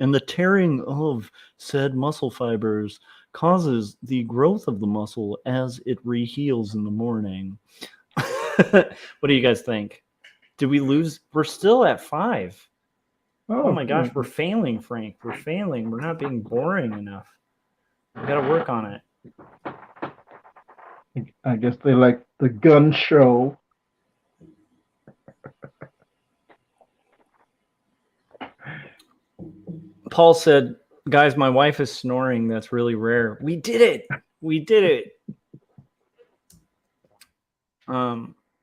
And the tearing of said muscle fibers causes the growth of the muscle as it reheals in the morning. What do you guys think? Did we lose? We're still at 5. Oh Oh, my gosh, we're failing, Frank. We're failing. We're not being boring enough. We got to work on it. I guess they like the gun show. Paul said, guys, my wife is snoring. That's really rare. We did it. We did it.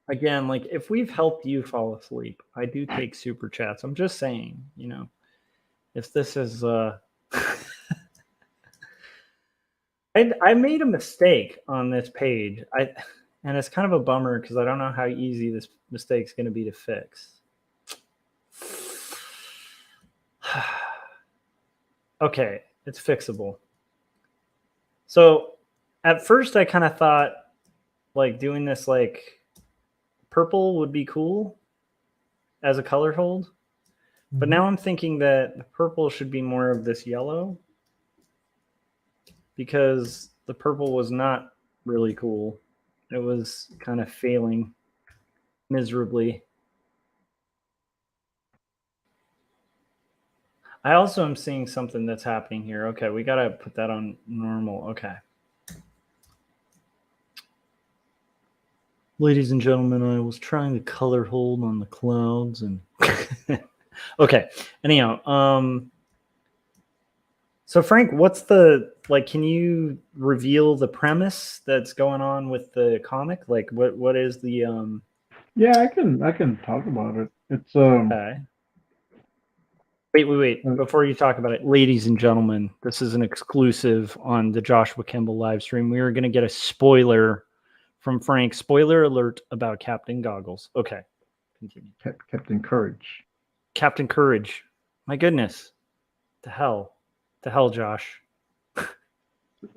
Again, like if we've helped you fall asleep, I do take super chats. I'm just saying, if this is I made a mistake on this page. And it's kind of a bummer because I don't know how easy this mistake's going to be to fix. Okay, it's fixable. So at first I kind of thought like doing this like purple would be cool as a color hold. But now I'm thinking that the purple should be more of this yellow because the purple was not really cool. It was kind of failing miserably. I also am seeing something that's happening here. Okay, we got to put that on normal. Okay. Ladies and gentlemen, I was trying to color hold on the clouds and okay. Anyhow, so Frank, what's can you reveal the premise that's going on with the comic? Like what is the Yeah, I can talk about it. It's okay. Wait. Before you talk about it, ladies and gentlemen, this is an exclusive on the Joshua Kemble live stream. We are going to get a spoiler from Frank. Spoiler alert about Captain Goggles. Okay, continue. Captain Courage. Captain Courage. My goodness. The hell, Josh.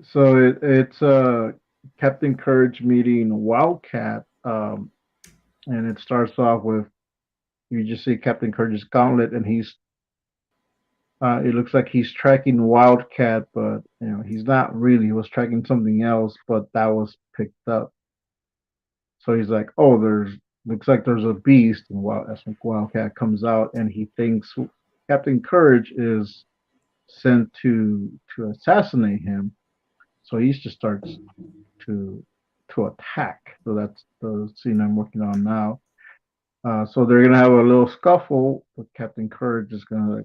So it's Captain Courage meeting Wildcat, and it starts off with you just see Captain Courage's gauntlet, and he's it looks like he's tracking Wildcat, but he's not really. He was tracking something else, but that was picked up. So he's like, "Oh, looks like there's a beast," and that's when Wildcat comes out, and he thinks Captain Courage is sent to assassinate him. So he just starts to attack. So that's the scene I'm working on now. So they're gonna have a little scuffle, but Captain Courage is gonna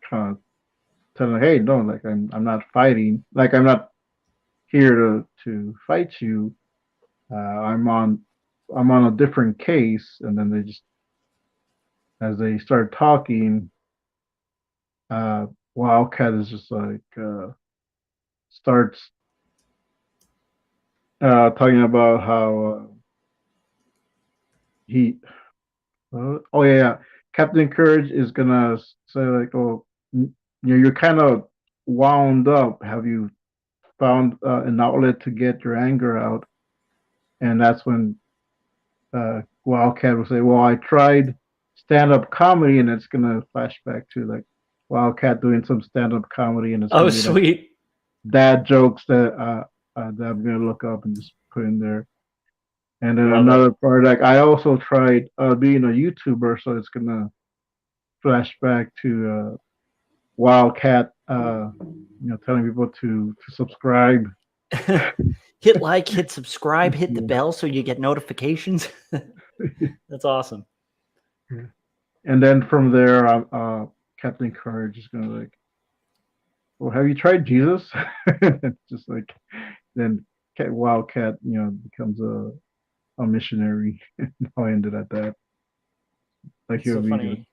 kind of tell him, "Hey, no, like I'm not fighting. Like I'm not here to fight you. I'm on a different case." And then they just as they start talking, Wildcat is just like starts talking about how he oh yeah, Captain Courage is gonna say like, "Oh, you're kind of wound up. Have you found an outlet to get your anger out?" And that's when Wildcat will say, "Well, I tried stand-up comedy," and it's gonna flash back to like Wildcat doing some stand-up comedy, and it's Oh, gonna be like sweet. dad jokes that I'm gonna look up and just put in there. And then Love it. another part, like I also tried being a YouTuber, so it's gonna flash back to Wildcat, telling people to subscribe. Hit like, hit subscribe, hit the bell so you get notifications. That's awesome. And then from there, Captain Courage is gonna like, "Well, have you tried Jesus?" And it's just like then Wildcat, becomes a missionary. How I ended at that. Like It's he so would be good. funny.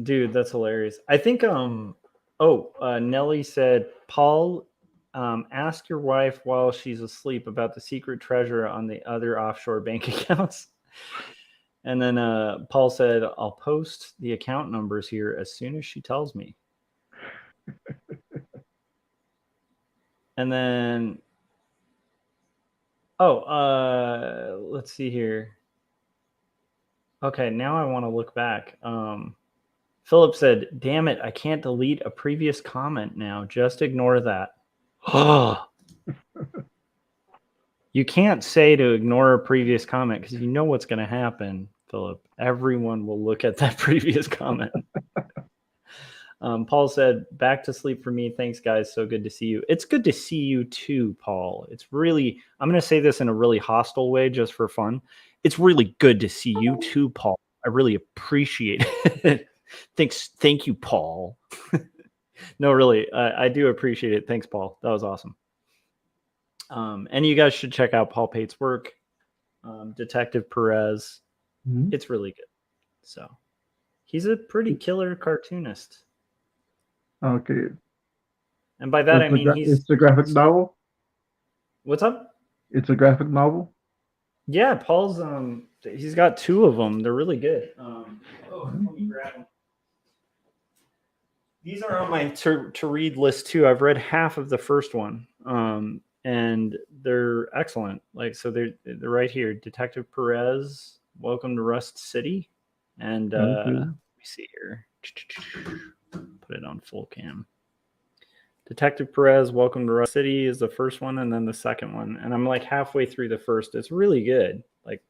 Dude, that's hilarious. I think Nelly said, Paul, ask your wife while she's asleep about the secret treasure on the other offshore bank accounts. And then Paul said, I'll post the account numbers here as soon as she tells me. And then let's see here. Okay, now I want to look back. Philip said, damn it, I can't delete a previous comment now. Just ignore that. You can't say to ignore a previous comment because you know what's going to happen, Philip. Everyone will look at that previous comment. Paul said, back to sleep for me. Thanks, guys. So good to see you. It's good to see you too, Paul. It's really, I'm going to say this in a really hostile way just for fun. It's really good to see you too, Paul. I really appreciate it. Thank you, Paul. No, really, I do appreciate it. Thanks, Paul. That was awesome. And you guys should check out Paul Pate's work, Detective Perez. Mm-hmm. It's really good. So he's a pretty killer cartoonist. Okay. And by that, I mean it's a graphic novel. What's up? It's a graphic novel. Yeah, Paul's he's got two of them. They're really good. Let me grab them. These are on my to read list too. I've read half of the first one, and they're excellent. Like, so they're right here. Detective Perez, Welcome to Rust City, and Okay. let me see here. Put it on full cam. Detective Perez, Welcome to Rust City is the first one, and then the second one. And I'm like halfway through the first. It's really good. Like,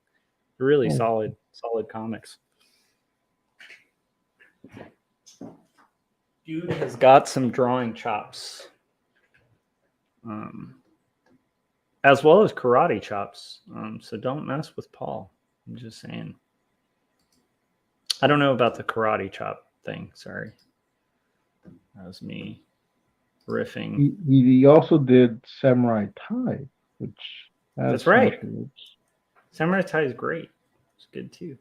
really solid comics. Dude has got some drawing chops, as well as karate chops. So don't mess with Paul. I'm just saying. I don't know about the karate chop thing. Sorry, that was me riffing. He also did Samurai Tie, which has That's right. martial. Samurai Tie is great. It's good too.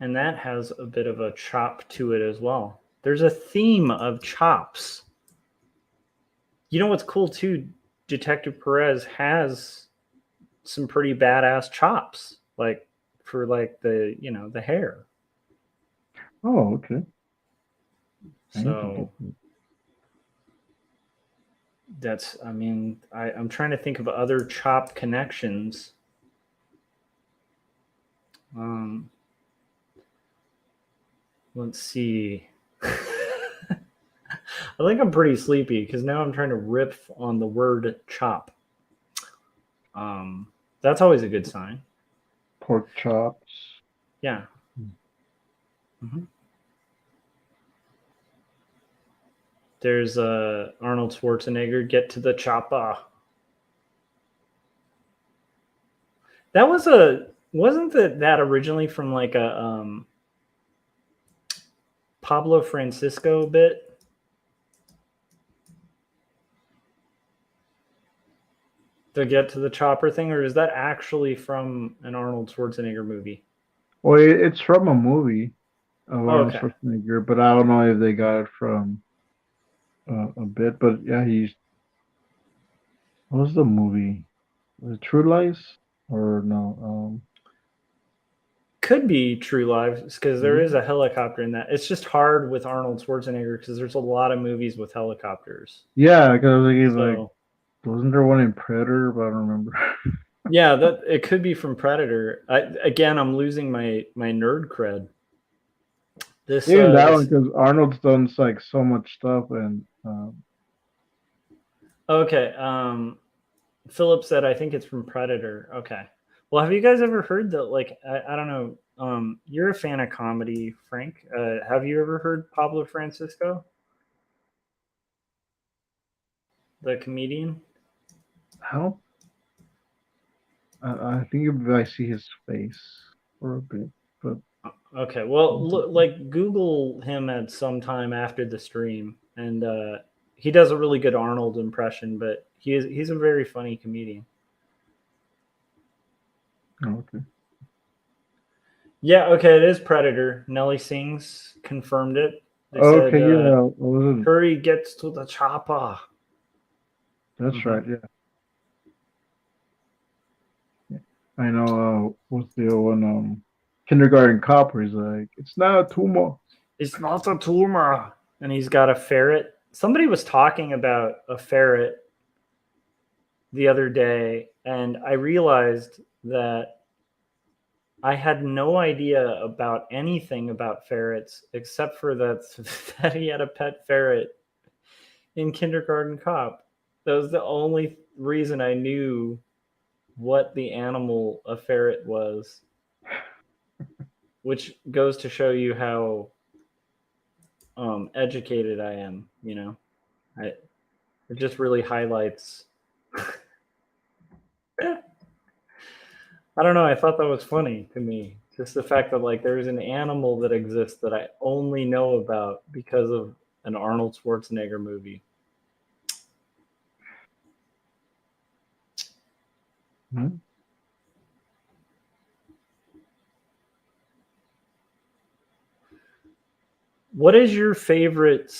And that has a bit of a chop to it as well. There's a theme of chops. You know what's cool too? Detective Perez has some pretty badass chops, like for like the the hair. Oh, okay. So that's, I mean, I'm trying to think of other chop connections. Let's see. I think I'm pretty sleepy because now I'm trying to riff on the word chop. That's always a good sign. Pork chops. Yeah. Mm-hmm. There's Arnold Schwarzenegger, get to the chopper. That was wasn't that originally from like a Pablo Francisco bit? The get to the chopper thing, or is that actually from an Arnold Schwarzenegger movie? Well, it's from a movie of Arnold Okay. Schwarzenegger, but I don't know if they got it from a bit. But yeah, what was the movie? Was it True Lies or no? Could be True Lives because there is a helicopter in that. It's just hard with Arnold Schwarzenegger because there's a lot of movies with helicopters. Yeah, because I was thinking like, So wasn't there one in Predator? But I don't remember. yeah, that it could be from Predator. Again, I'm losing my nerd cred. Even that one, because Arnold's done like so much stuff, and okay. Philip said, I think it's from Predator. Okay. Well, have you guys ever heard that? Like, I don't know. You're a fan of comedy, Frank. Have you ever heard Pablo Francisco, the comedian? how? I think if I see his face for a bit, but Okay. Well, like Google him at some time after the stream, and he does a really good Arnold impression, but he's a very funny comedian. Oh, okay. Yeah, okay, it is Predator. Nelly Sings confirmed it. They said Okay, yeah, I wasn't. Curry gets to the chopper. That's Mm-hmm. right. Yeah, yeah. I know. What's the other one? Kindergarten Cop. Where he's like, it's not a tumor. It's not a tumor. And he's got a ferret. Somebody was talking about a ferret the other day, and I realized that I had no idea about anything about ferrets except for that that he had a pet ferret in Kindergarten Cop. That was the only reason I knew what the animal a ferret was, which goes to show you how educated I am. It just really highlights. I don't know. I thought that was funny to me. Just the fact that like there's an animal that exists that I only know about because of an Arnold Schwarzenegger movie. Hmm? What is your favorite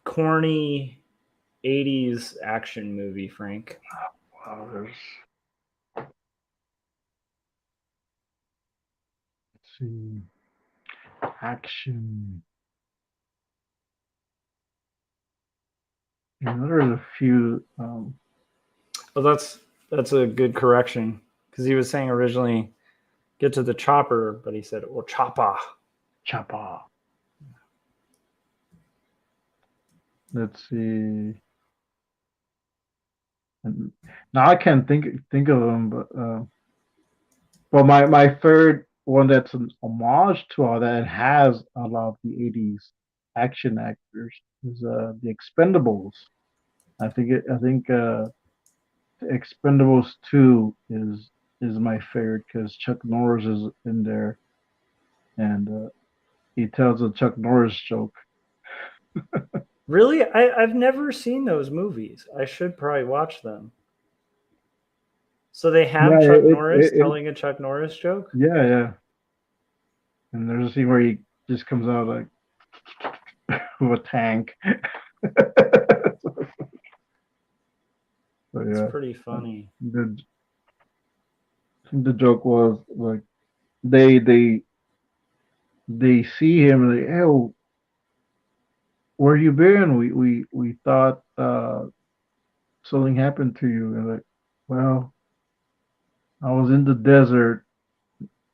corny 80s action movie, Frank? Wow, there's. Let's see. Action. There's a few. Well, that's a good correction because he was saying originally get to the chopper, but he said or choppa. Chapa. Let's see. And now I can't think of them, but my third one that's an homage to all that has a lot of the '80s action actors is the Expendables. I think the Expendables 2 is my favorite because Chuck Norris is in there and he tells a Chuck Norris joke. Really, I've never seen those movies. I should probably watch them. So they have Yeah, Chuck Norris telling a Chuck Norris joke. yeah, yeah. And there's a scene where he just comes out like with a tank. So It's yeah, pretty funny. the the joke was like they they they see him and they, hey, where you been? We thought something happened to you. And like, well, I was in the desert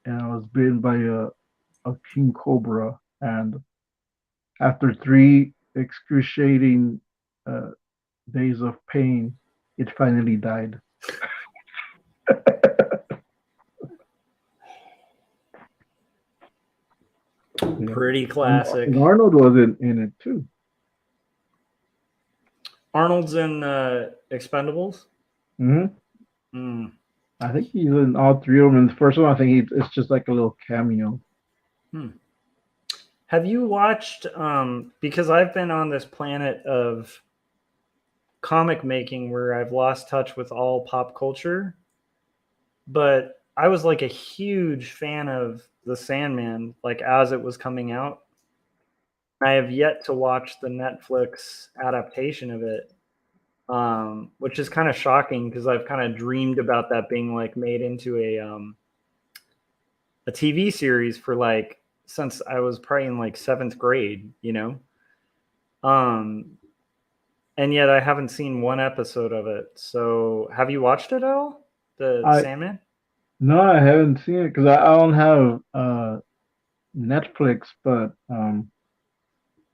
and I was bitten by a king cobra, and after 3 excruciating uh, days of pain, it finally died. Yeah. Pretty And classic. Arnold was in it too. Arnold's in Expendables. Hmm. Mm. I think he's in all three of them. In the first one, I think it's just like a little cameo. Hmm. Have you watched? Because I've been on this planet of comic making where I've lost touch with all pop culture, but I was like a huge fan of The Sandman, like as it was coming out. I have yet to watch the Netflix adaptation of it, which is kind of shocking because I've kind of dreamed about that being like made into a TV series for like since I was probably in like seventh grade, Um, and yet I haven't seen one episode of it. So have you watched it at all? The I Sandman? No, I haven't seen it because I don't have Netflix, but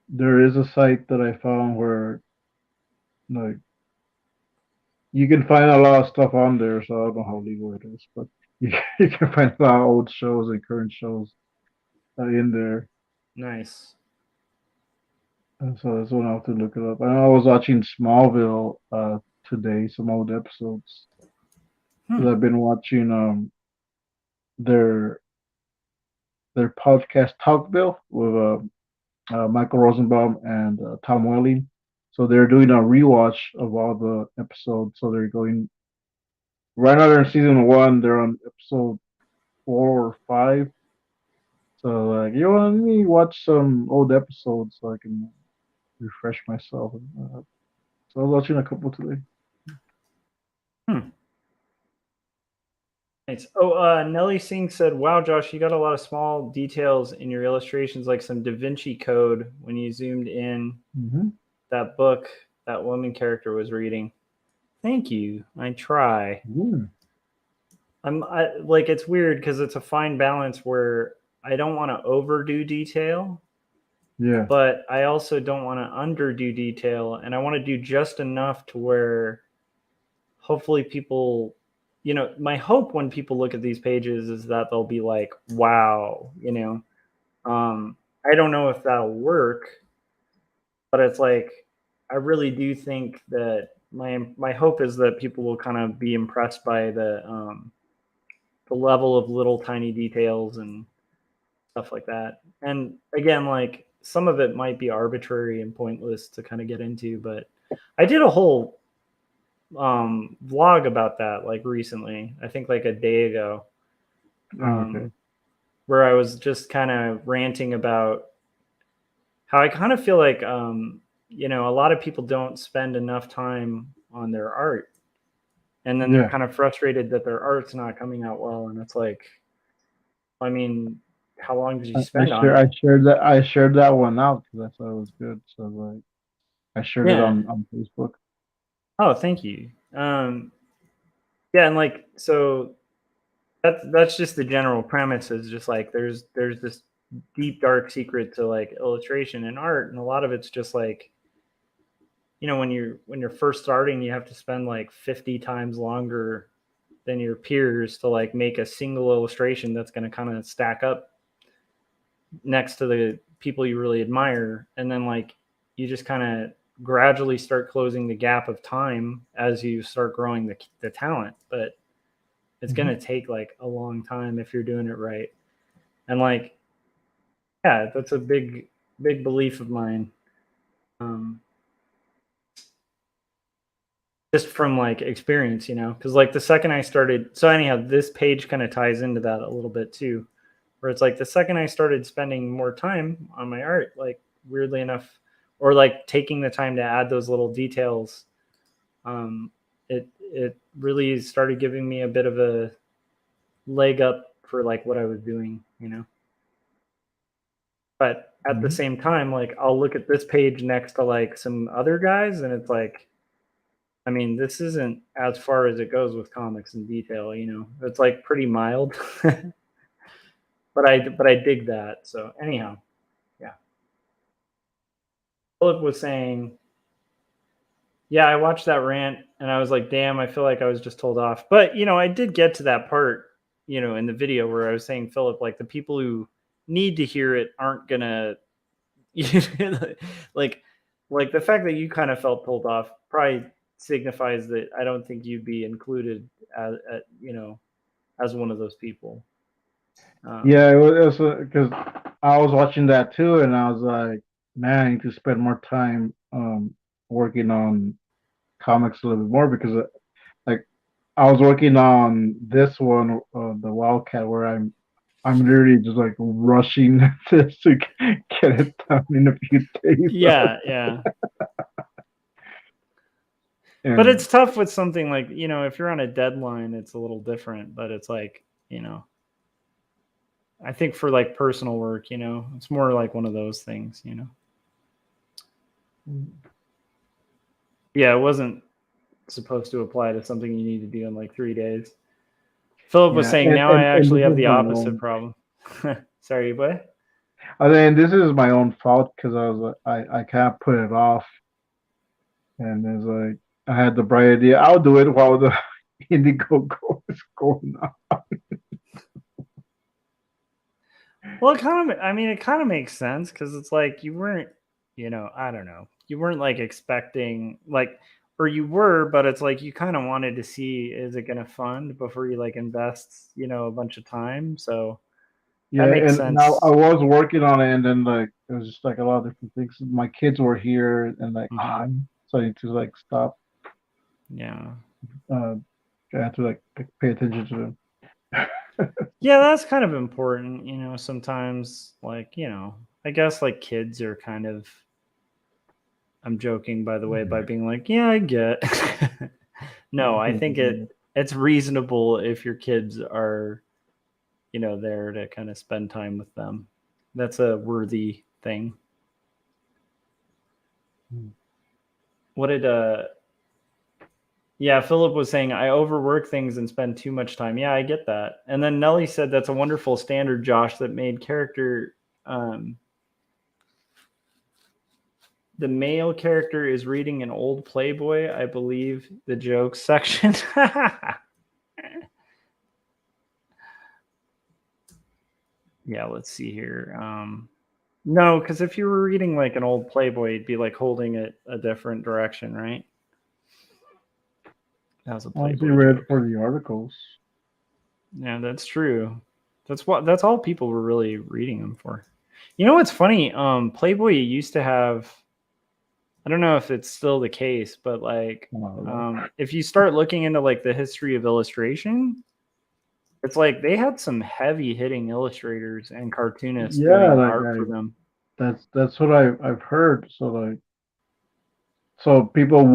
there is a site that I found where like you can find a lot of stuff on there. So I don't know how legal it is, but you can find a lot of old shows and current shows in there. Nice. And so that's one I have to look it up. I was watching Smallville today, some old episodes. Hmm. Because I've been watching their their podcast Talkville with Michael Rosenbaum and Tom Welling. So they're doing a rewatch of all the episodes. So they're going right now. They're in season one. They're on episode 4 or 5. So like, you want me watch some old episodes so I can refresh myself. So I was watching a couple today. Hmm. Nice. Oh, Nelly Singh said, "Wow, Josh, you got a lot of small details in your illustrations, like some Da Vinci Code when you zoomed in Mm-hmm. that book that woman character was reading." Thank you. I try. Yeah. Like it's weird because it's a fine balance where I don't want to overdo detail, Yeah. but I also don't want to underdo detail, and I want to do just enough to where hopefully people, my hope when people look at these pages is that they'll be like, wow, I don't know if that'll work, but it's like I really do think that my hope is that people will kind of be impressed by the level of little tiny details and stuff like that. And again, like some of it might be arbitrary and pointless to kind of get into, but I did a whole vlog about that like recently. I think like a day ago, Oh, okay. where I was just kind of ranting about how I kind of feel like a lot of people don't spend enough time on their art, and then they're Yeah. kind of frustrated that their art's not coming out well, and it's like, I mean, how long did you I spend on share I it? shared that I shared that one out because I thought it was good. So like I shared it Yeah. on Facebook. Oh, thank you. Yeah, and like so that's just the general premise is just like there's this deep dark secret to like illustration and art, and a lot of it's just like when you're first starting, you have to spend like 50 times longer than your peers to like make a single illustration that's going to kind of stack up next to the people you really admire, and then like you just kind of gradually start closing the gap of time as you start growing the talent, but it's going Mm-hmm. to take like a long time if you're doing it right. And like, yeah, that's a big belief of mine, um, just from like experience, because like the second I started, so anyhow, this page kind of ties into that a little bit too, where it's like the second I started spending more time on my art, like weirdly enough, or like taking the time to add those little details, it really started giving me a bit of a leg up for like what I was doing. But at the Mm-hmm. same time, like I'll look at this page next to like some other guys, and it's like, I mean, this isn't as far as it goes with comics in detail. It's like pretty mild, but I dig that. So anyhow, yeah. Philip was saying, yeah, I watched that rant and I was like, damn, I feel like I was just told off. But I did get to that part, in the video where I was saying, Philip, like the people who need to hear it aren't gonna like like the fact that you kind of felt told off probably signifies that I don't think you'd be included as one of those people. Yeah, it was because I was watching that too, and I was like, man, I need to spend more time working on comics a little bit more because like I was working on this one, the Wildcat, where I'm literally just like rushing this to get it done in a few days. Yeah, yeah. But And it's tough with something like, if you're on a deadline, it's a little different, but it's like, I think for like personal work, it's more like one of those things. Yeah, it wasn't supposed to apply to something you need to do in like 3 days. Philip was yeah, saying and, now I and, and actually this have is the my opposite own. problem. Sorry, what? I mean, this is my own fault because I was I can't put it off, and it's like I had the bright idea. I'll do it while the Indiegogo is going on. Well, it kind of makes sense because it's like you weren't, I don't know, you weren't like expecting like, or you were, but it's like you kind of wanted to see is it going to fund before you like invest, a bunch of time. So That Yeah, makes and now I sense. was working on it, and then like it was just like a lot of different things. My kids were here, and like Hmm. I'm starting to like stop. Yeah. Uh, I have to like pay attention to them. Yeah, that's kind of important, sometimes like, I guess like kids are kind of I'm joking by the way by being like, yeah, I get. No, I think it's reasonable if your kids are, there to kind of spend time with them. That's a worthy thing. What did Yeah, Philip was saying I overwork things and spend too much time. Yeah, I get that. And then Nelly said that's a wonderful standard, Josh, that made character the male character is reading an old Playboy, I believe, the jokes section. Yeah, let's see here. No, because if you were reading like an old Playboy, you'd be like holding it a different direction, right? That was a Honestly, Playboy read joke. for the articles. Yeah, that's true. That's all people were really reading them for. You know what's funny? Playboy used to have, I don't know if it's still the case, but like if you start looking into like the history of illustration, it's like they had some heavy hitting illustrators and cartoonists Yeah, doing like art for them. that's what I've heard. So like so people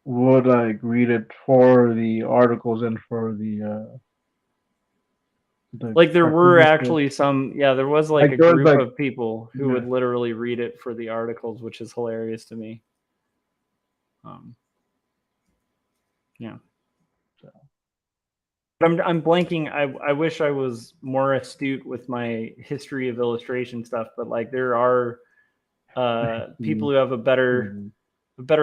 would like read it for the articles and for the Like there were cartoon. actually some, yeah, there was like Like a there was group like of people who yeah would literally read it for the articles, which is hilarious to me. Um, yeah. But I'm blanking. I wish I was more astute with my history of illustration stuff, but like there are people who have a better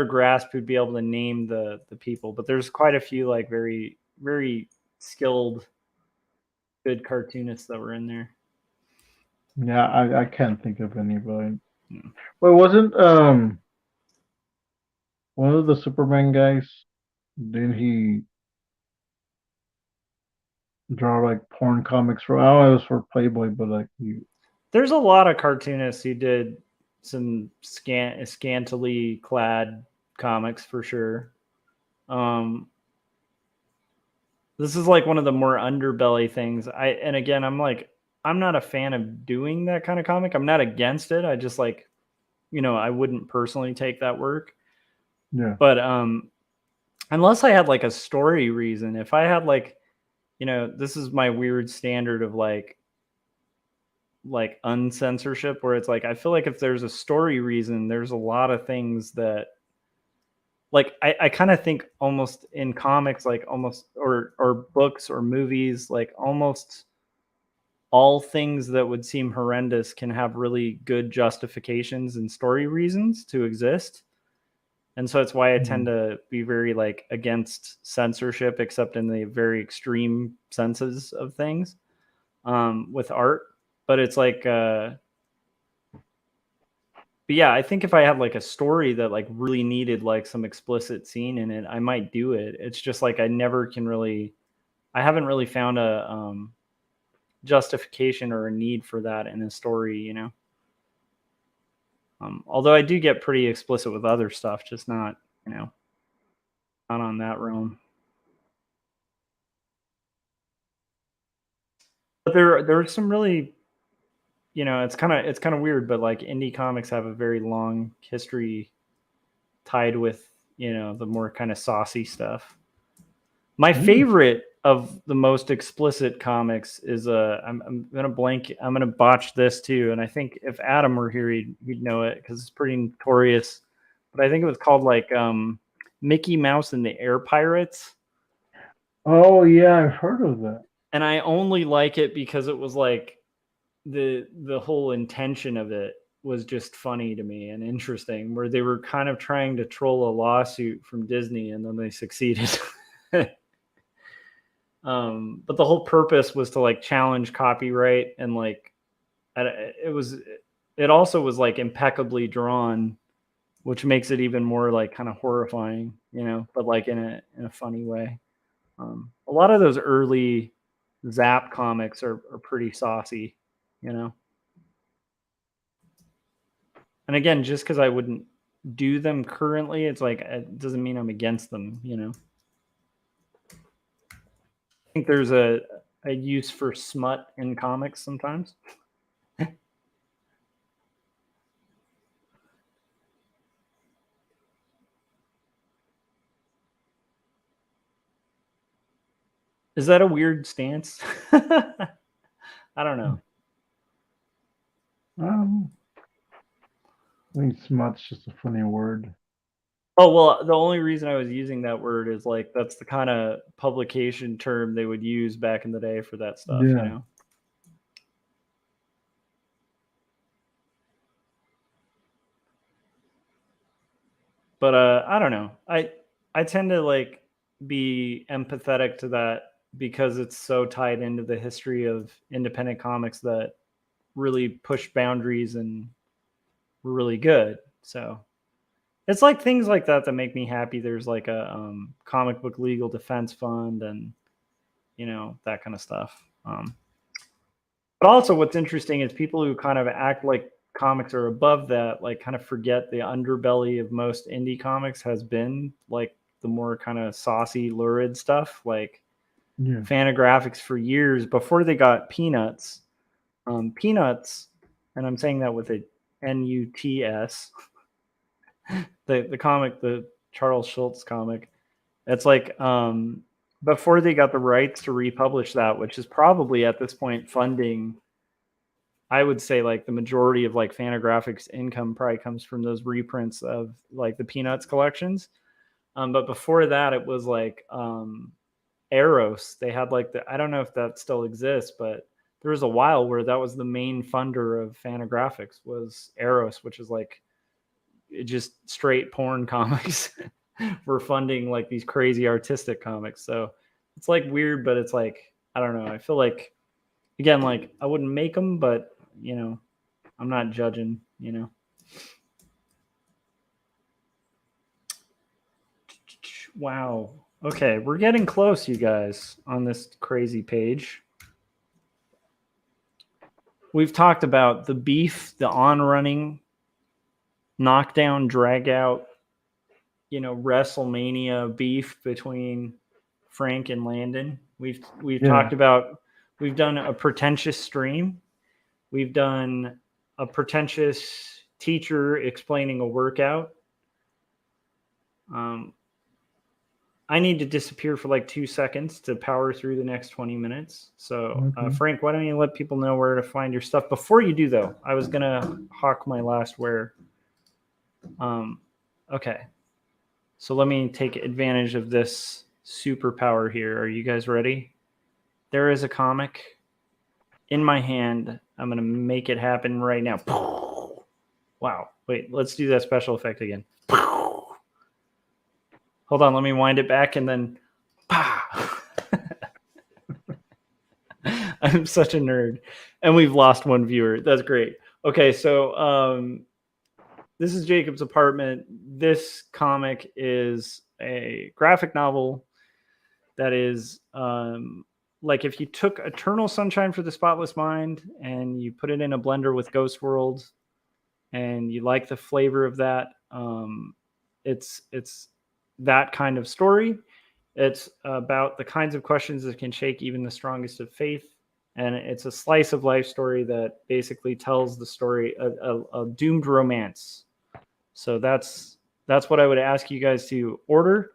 grasp who'd be able to name the people. But there's quite a few like very very skilled good cartoonists that were in there. yeah I can't think of anybody. Yeah. Wait, wasn't one of the Superman guys? Didn't he draw like porn comics for? I don't know, it was for Playboy, but like he. There's a lot of cartoonists who did some scantily clad comics for sure. Um, this is like one of the more underbelly things. And again, I'm not a fan of doing that kind of comic. I'm not against it. I just like, I wouldn't personally take that work. Yeah. But unless I had like a story reason, if I had like, this is my weird standard of like uncensorship where it's like I feel like if there's a story reason, there's a lot of things that like I kind of think almost in comics, like almost or books or movies, like almost all things that would seem horrendous can have really good justifications and story reasons to exist. And so it's why I tend Mhm. to be very like against censorship, except in the very extreme senses of things with art. But it's like but yeah, I think if I had like a story that like really needed like some explicit scene in it, I might do it. It's just like I haven't really found a justification or a need for that in a story. Although I do get pretty explicit with other stuff, just not, not on that realm. But there's some really, it's kind of weird, but like indie comics have a very long history tied with, the more kind of saucy stuff. My Mm. favorite of the most explicit comics is I'm gonna blank. I'm gonna botch this too, and I think if Adam were here, he'd know it because it's pretty notorious. But I think it was called like Mickey Mouse and the Air Pirates, Oh yeah, I've heard of that. and I only like it because it was like the whole intention of it was just funny to me and interesting, where they were kind of trying to troll a lawsuit from Disney, and then they succeeded. But the whole purpose was to like challenge copyright and like it was it also was like impeccably drawn, which makes it even more like kind of horrifying, but like in a funny way. A lot of those early Zap comics are pretty saucy, you know. And again, just because I wouldn't do them currently, it's like it doesn't mean I'm against them, you know. I think there's a use for smut in comics sometimes. Is that a weird stance? I don't know. I think smut's just a funny word. Oh, well, the only reason I was using that word is like that's the kind of publication term they would use back in the day for that stuff, you Yeah. know. But I don't know. I tend to like be empathetic to that because it's so tied into the history of independent comics that really push boundaries and were really good. So it's like things like that that make me happy. There's like a comic book legal defense fund and you know that kind of stuff. But also, what's interesting is people who kind of act like comics are above that, like kind of forget the underbelly of most indie comics has been like the more kind of saucy, lurid stuff, like Yeah. Fantagraphics for years before they got Peanuts. Peanuts, and I'm saying that with a Nuts, the comic, the Charles Schultz comic. It's like before they got the rights to republish that, which is probably at this point funding. I would say like the majority of like Fantagraphics income probably comes from those reprints of like the Peanuts collections. But before that, it was like Eros. They had like the I don't know if that still exists, but there was a while where that was the main funder of Fantagraphics was Eros, which is like just straight porn comics. We're funding like these crazy artistic comics. So it's like weird, but it's like I don't know. I feel like again, like I wouldn't make them, but you know, I'm not judging, you know. Wow. Okay, we're getting close, you guys, on this crazy page. We've talked about the beef, the on-running, knockdown, drag out, you know, WrestleMania beef between Frank and Landon. We've talked about we've done a pretentious stream. We've done a pretentious teacher explaining a workout. I need to disappear for like 2 seconds to power through the next 20 minutes. So, Frank, why don't you let people know where to find your stuff? Before you do, though, I was going to hawk my last wear. Okay. So let me take advantage of this superpower here. Are you guys ready? There is a comic in my hand. I'm going to make it happen right now. Wow. Wait, let's do that special effect again. Hold on, let me wind it back and then I'm such a nerd. And we've lost one viewer. That's great. Okay, so this is Jacob's apartment. This comic is a graphic novel that is like if you took Eternal Sunshine for the Spotless Mind and you put it in a blender with Ghost World and you like the flavor of that, it's that kind of story. It's about the kinds of questions that can shake even the strongest of faith. And it's a slice of life story that basically tells the story a doomed romance. So that's what I would ask you guys to order,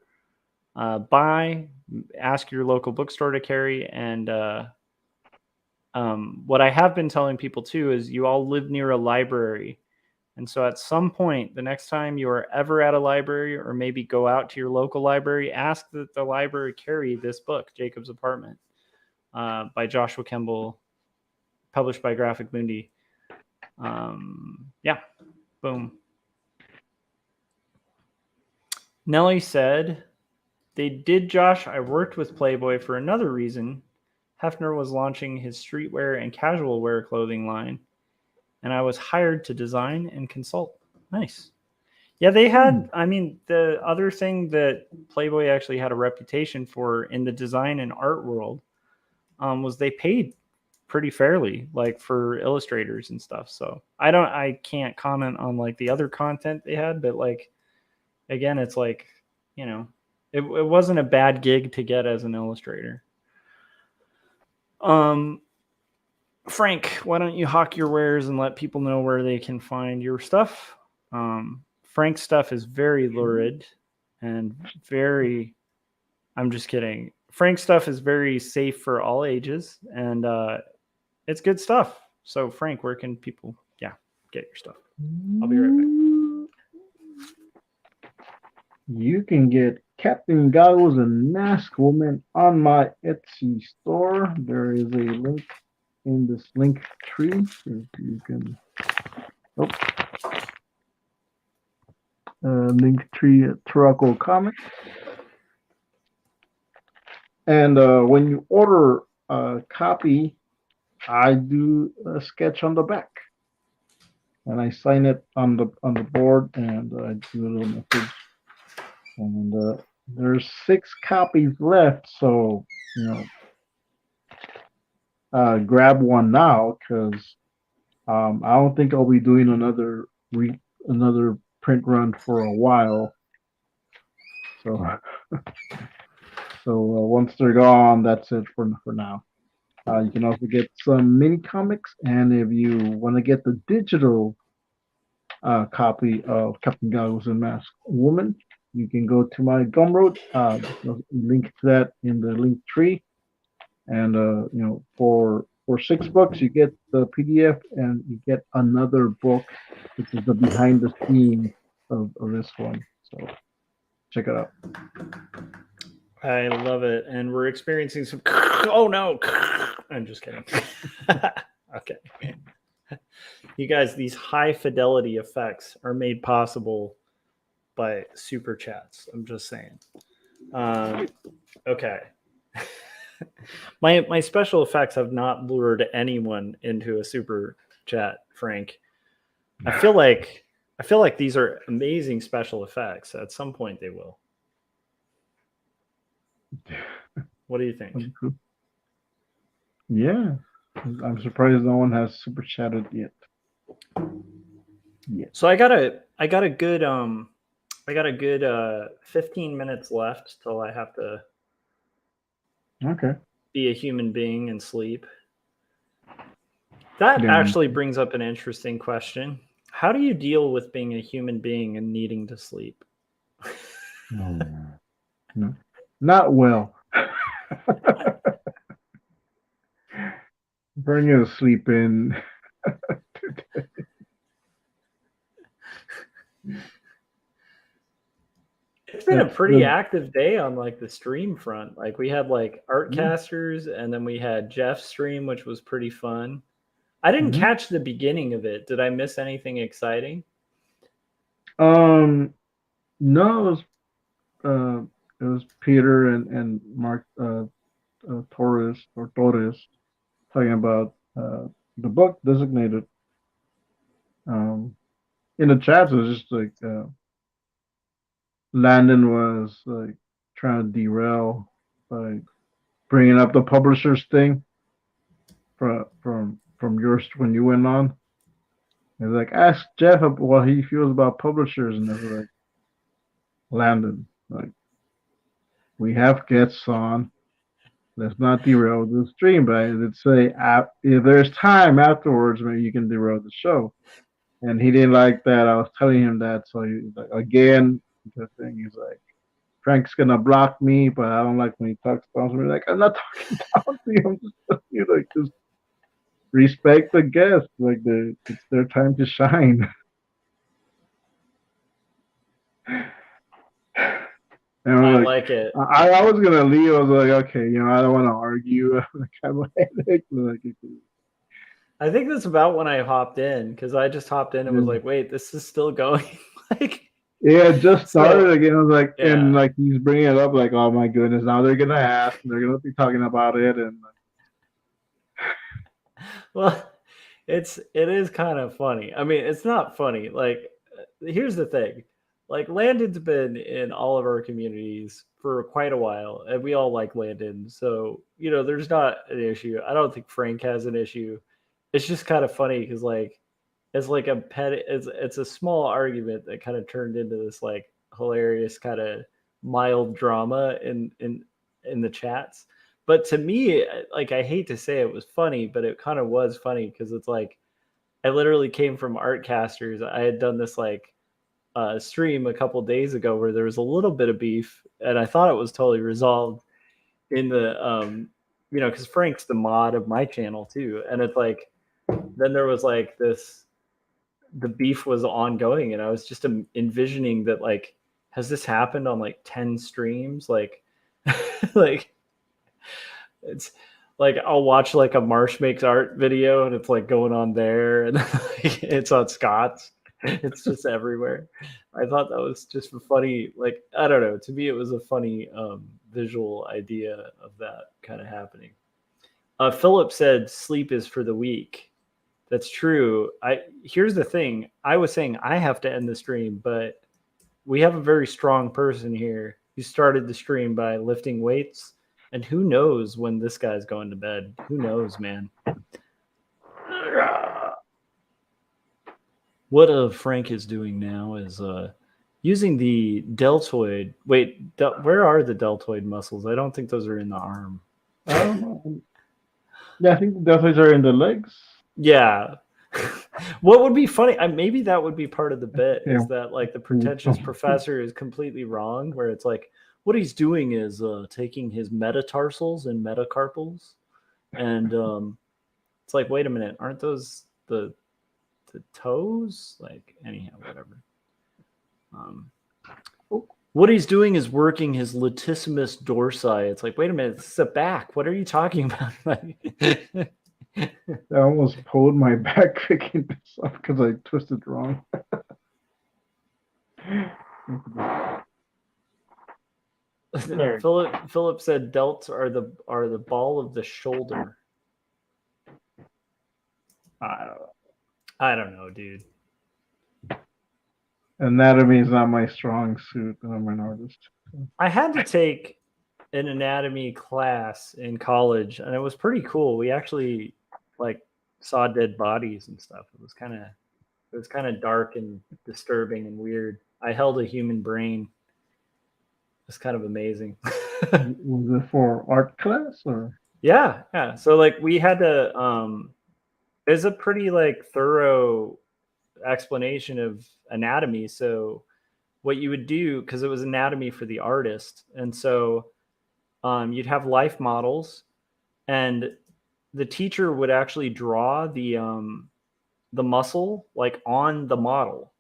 buy, ask your local bookstore to carry. And what I have been telling people too is you all live near a library. And so at some point, the next time you are ever at a library or maybe go out to your local library, ask that the library carry this book, Jacob's Apartment, by Joshua Kemble, published by Graphic Mundi. Yeah, boom. Nelly said, they did, Josh. I worked with Playboy for another reason. Hefner was launching his streetwear and casual wear clothing line, and I was hired to design and consult. Nice. Yeah, they had, I mean, the other thing that Playboy actually had a reputation for in the design and art world was they paid pretty fairly, like for illustrators and stuff. So I can't comment on like the other content they had, but like again, it's like, you know, it wasn't a bad gig to get as an illustrator. Frank, why don't you hawk your wares and let people know where they can find your stuff? Frank's stuff is very lurid and very, I'm just kidding. Frank's stuff is very safe for all ages, and it's good stuff. So, Frank, where can people, get your stuff? I'll be right back. You can get Captain Goggles and Mask Woman on my Etsy store. There is a link in this link tree. If you can, link tree at Taraco Comics. And when you order a copy, I do a sketch on the back, and I sign it on the board, and I do a little message. And there's 6 copies left, so grab one now, because I don't think I'll be doing another print run for a while. So once they're gone, that's it for now. You can also get some mini comics, and if you want to get the digital copy of Captain Goggles and Mask Woman, you can go to my Gumroad. Link to that in the link tree. And for $6 you get the PDF, and you get another book, which is the behind the scenes of this one. So check it out. I love it, and we're experiencing some. Oh no! I'm just kidding. Okay, you guys, these high fidelity effects are made possible by super chats. I'm just saying. Okay. My special effects have not lured anyone into a super chat, Frank. I feel like these are amazing special effects. At some point they will. What do you think? Yeah, I'm surprised no one has super chatted yet. Yeah. So I got a good 15 minutes left till I have to be a human being and sleep. That actually brings up an interesting question. How do you deal with being a human being and needing to sleep? No, not well. Bring you to sleep in. It's been a pretty active day on like the stream front. Like we had like Artcasters, and then we had Jeff's stream, which was pretty fun. I didn't catch the beginning of it. Did I miss anything exciting? No, it was Peter and Mark Torres talking about the book Designated. In the chat, it was just like Landon was like trying to derail by bringing up the publishers thing from yours when you went on. He's like, ask Jeff what he feels about publishers, and I was like, Landon, like, we have guests on. Let's not derail the stream, but I did say if there's time afterwards, maybe you can derail the show. And he didn't like that. I was telling him that, so he like, again, the thing he's like, Frank's gonna block me, but I don't like when he talks down to me. Like, I'm not talking down to you. I'm just telling you, like, just respect the guests. Like, it's their time to shine. I like it. I was gonna leave. I was like, okay, I don't want to argue. I think that's about when I hopped in, because I just hopped in and was like, wait, this is still going. Like, yeah, it just started again. I was like, and like he's bringing it up, like, oh my goodness, now they're gonna ask, and they're gonna be talking about it, and well, it is kind of funny. I mean, it's not funny. Like, here's the thing. like Landon's been in all of our communities for quite a while, and we all like Landon. So there's not an issue. I don't think Frank has an issue. It's just kind of funny because it's like a pet. It's a small argument that kind of turned into this like hilarious kind of mild drama in the chats. But to me, like I hate to say it was funny, but it kind of was funny because it's like I literally came from Artcasters. I had done this like stream a couple days ago where there was a little bit of beef, and I thought it was totally resolved in the because Frank's the mod of my channel too, and it's like then there was like this the beef was ongoing, and I was just envisioning that like has this happened on like 10 streams like like it's like I'll watch like a Marsh Makes Art video and it's like going on there and like, it's on Scott's. It's just everywhere. I thought that was just a funny, like I don't know. To me, it was a funny visual idea of that kind of happening. Philip said sleep is for the weak. That's true. Here's the thing. I was saying I have to end the stream, but we have a very strong person here who started the stream by lifting weights. And who knows when this guy's going to bed? Who knows, man? What Frank is doing now is using the deltoid. Wait, where are the deltoid muscles? I don't think those are in the arm. I don't know. Yeah, I think the deltoids are in the legs. Yeah. What would be funny? Maybe that would be part of the bit Yeah. is that like the pretentious professor is completely wrong, where it's like what he's doing is taking his metatarsals and metacarpals, and it's like wait a minute, aren't those the toes? Like anyhow, whatever. What he's doing is working his latissimus dorsi. It's like wait a minute, this is a back. What are you talking about? I almost pulled my back picking this up because I twisted wrong. Philip said delts are the ball of the shoulder. I don't know, dude. Anatomy is not my strong suit, and I'm an artist. I had to take an anatomy class in college, and it was pretty cool. We actually like saw dead bodies and stuff. It was kind of dark and disturbing and weird. I held a human brain. It's kind of amazing. Was it for art class or? Yeah. So like we had to it's a pretty like thorough explanation of anatomy. So what you would do, because it was anatomy for the artist, and so you'd have life models, and the teacher would actually draw the muscle like on the model.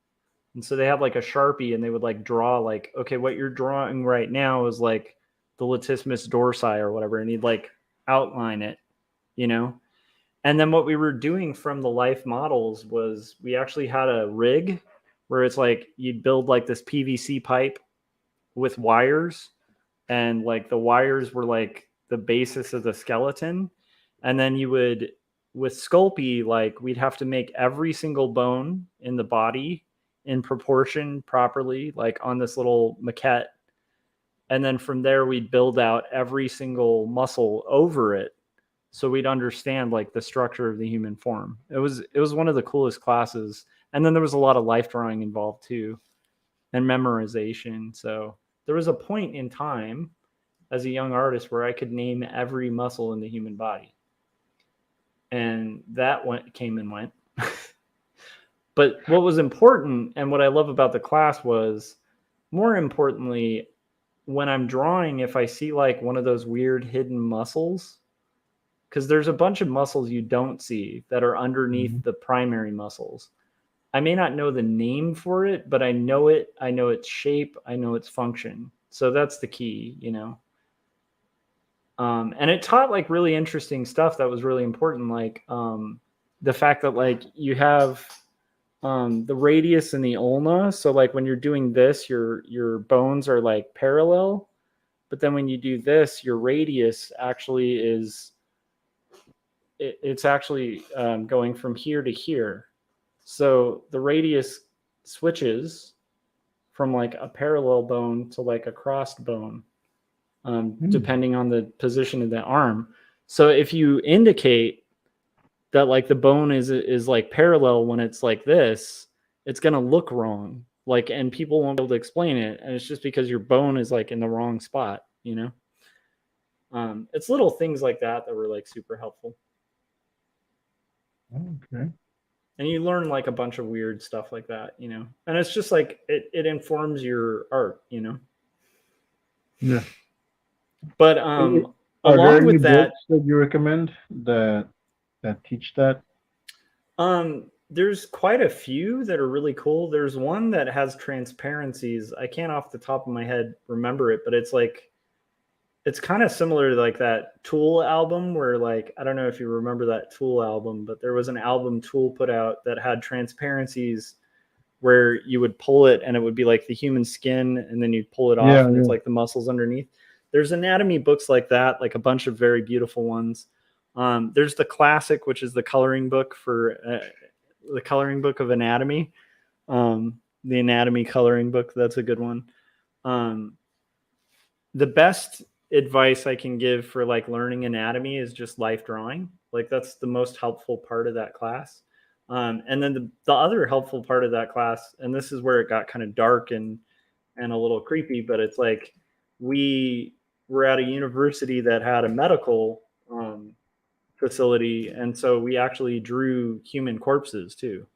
And so they have like a Sharpie and they would like draw like, okay, what you're drawing right now is like the latissimus dorsi or whatever. And he'd like outline it, you know? And then what we were doing from the life models was we actually had a rig where it's like you'd build like this PVC pipe with wires, and like the wires were like the basis of the skeleton. And then you would, with Sculpey, like we'd have to make every single bone in the body in proportion properly, like on this little maquette. And then from there, we'd build out every single muscle over it, so we'd understand like the structure of the human form. It was one of the coolest classes. And then there was a lot of life drawing involved too, and memorization. So there was a point in time as a young artist where I could name every muscle in the human body. And that came and went. But what was important and what I love about the class was, more importantly, when I'm drawing, if I see like one of those weird hidden muscles, because there's a bunch of muscles you don't see that are underneath the primary muscles. I may not know the name for it, but I know it. I know its shape. I know its function. So that's the key, you know? And it taught like really interesting stuff that was really important. Like the fact that like you have the radius and the ulna. So like when you're doing this, your bones are like parallel. But then when you do this, your radius actually is, it's actually going from here to here. So the radius switches from like a parallel bone to like a crossed bone, Mm. depending on the position of the arm. So if you indicate that like the bone is like parallel when it's like this, it's gonna look wrong. Like, and people won't be able to explain it, and it's just because your bone is like in the wrong spot, you know. It's little things like that that were like super helpful, Okay. and you learn like a bunch of weird stuff like that, you know. And it's just like it informs your art, you know. Yeah. But I- Are there along any with that, books that you recommend that teach that? there's quite a few that are really cool. There's one that has transparencies. I can't off the top of my head remember it, but it's like it's kind of similar to like that Tool album where like I don't know if you remember that Tool album, but there was an album Tool put out that had transparencies where you would pull it and it would be like the human skin and then you'd pull it off Yeah, and it's yeah. like the muscles underneath. There's anatomy books like that, like a bunch of very beautiful ones. There's the classic, which is the coloring book for the coloring book of anatomy. The anatomy coloring book. That's a good one. Um, the best advice I can give for like learning anatomy is just life drawing. Like that's the most helpful part of that class. And then the other helpful part of that class, and this is where it got kind of dark and a little creepy, but it's like we were at a university that had a medical facility, and so we actually drew human corpses too,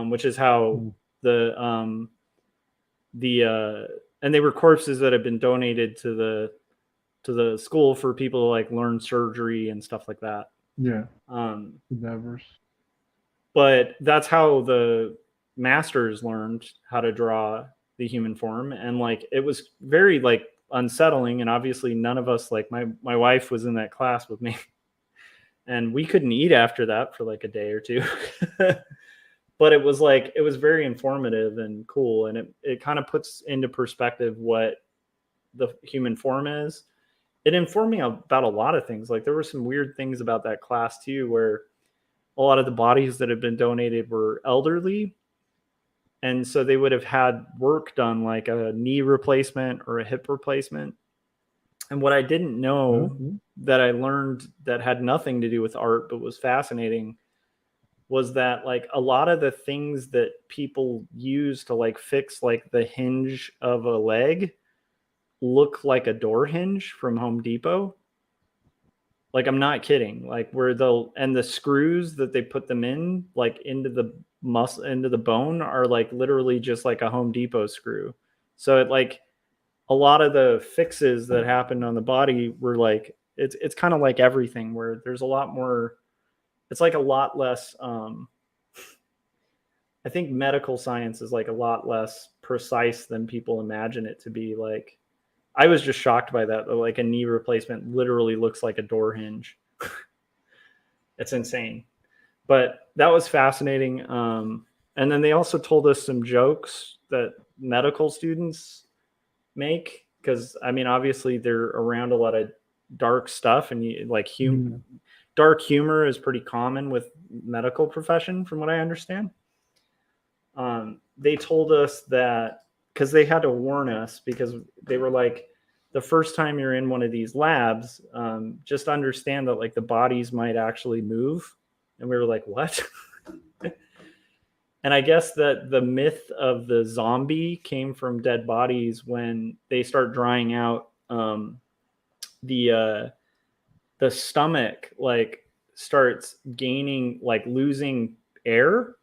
which is how Mm. the and they were corpses that had been donated to the school for people to like learn surgery and stuff like that. Yeah. Um, Cadavers. but that's how the masters learned how to draw the human form, and like it was very like unsettling. And obviously, none of us like my wife was in that class with me, and we couldn't eat after that for like a day or two. But it was like it was very informative and cool, and it kind of puts into perspective what the human form is. It informed me about a lot of things. Like there were some weird things about that class too, where a lot of the bodies that had been donated were elderly. And so they would have had work done like a knee replacement or a hip replacement. And what I didn't know Okay. that I learned that had nothing to do with art, but was fascinating was that like a lot of the things that people use to like fix like the hinge of a leg look like a door hinge from Home Depot. Like I'm not kidding. Like where they'll and the screws that they put them in, like into the muscle into the bone, are like literally just like a Home Depot screw. So it like a lot of the fixes that happened on the body were like it's kind of like everything where there's a lot more. It's like a lot less. I think medical science is like a lot less precise than people imagine it to be. Like I was just shocked by that. Like a knee replacement literally looks like a door hinge. It's insane. But that was fascinating. And then they also told us some jokes that medical students make because I mean, obviously they're around a lot of dark stuff, and you like Yeah. dark humor is pretty common with medical profession, from what I understand. They told us that because they had to warn us because they were like, the first time you're in one of these labs, just understand that like the bodies might actually move. And we were like, what? And I guess that the myth of the zombie came from dead bodies when they start drying out. The the stomach like starts gaining like losing air,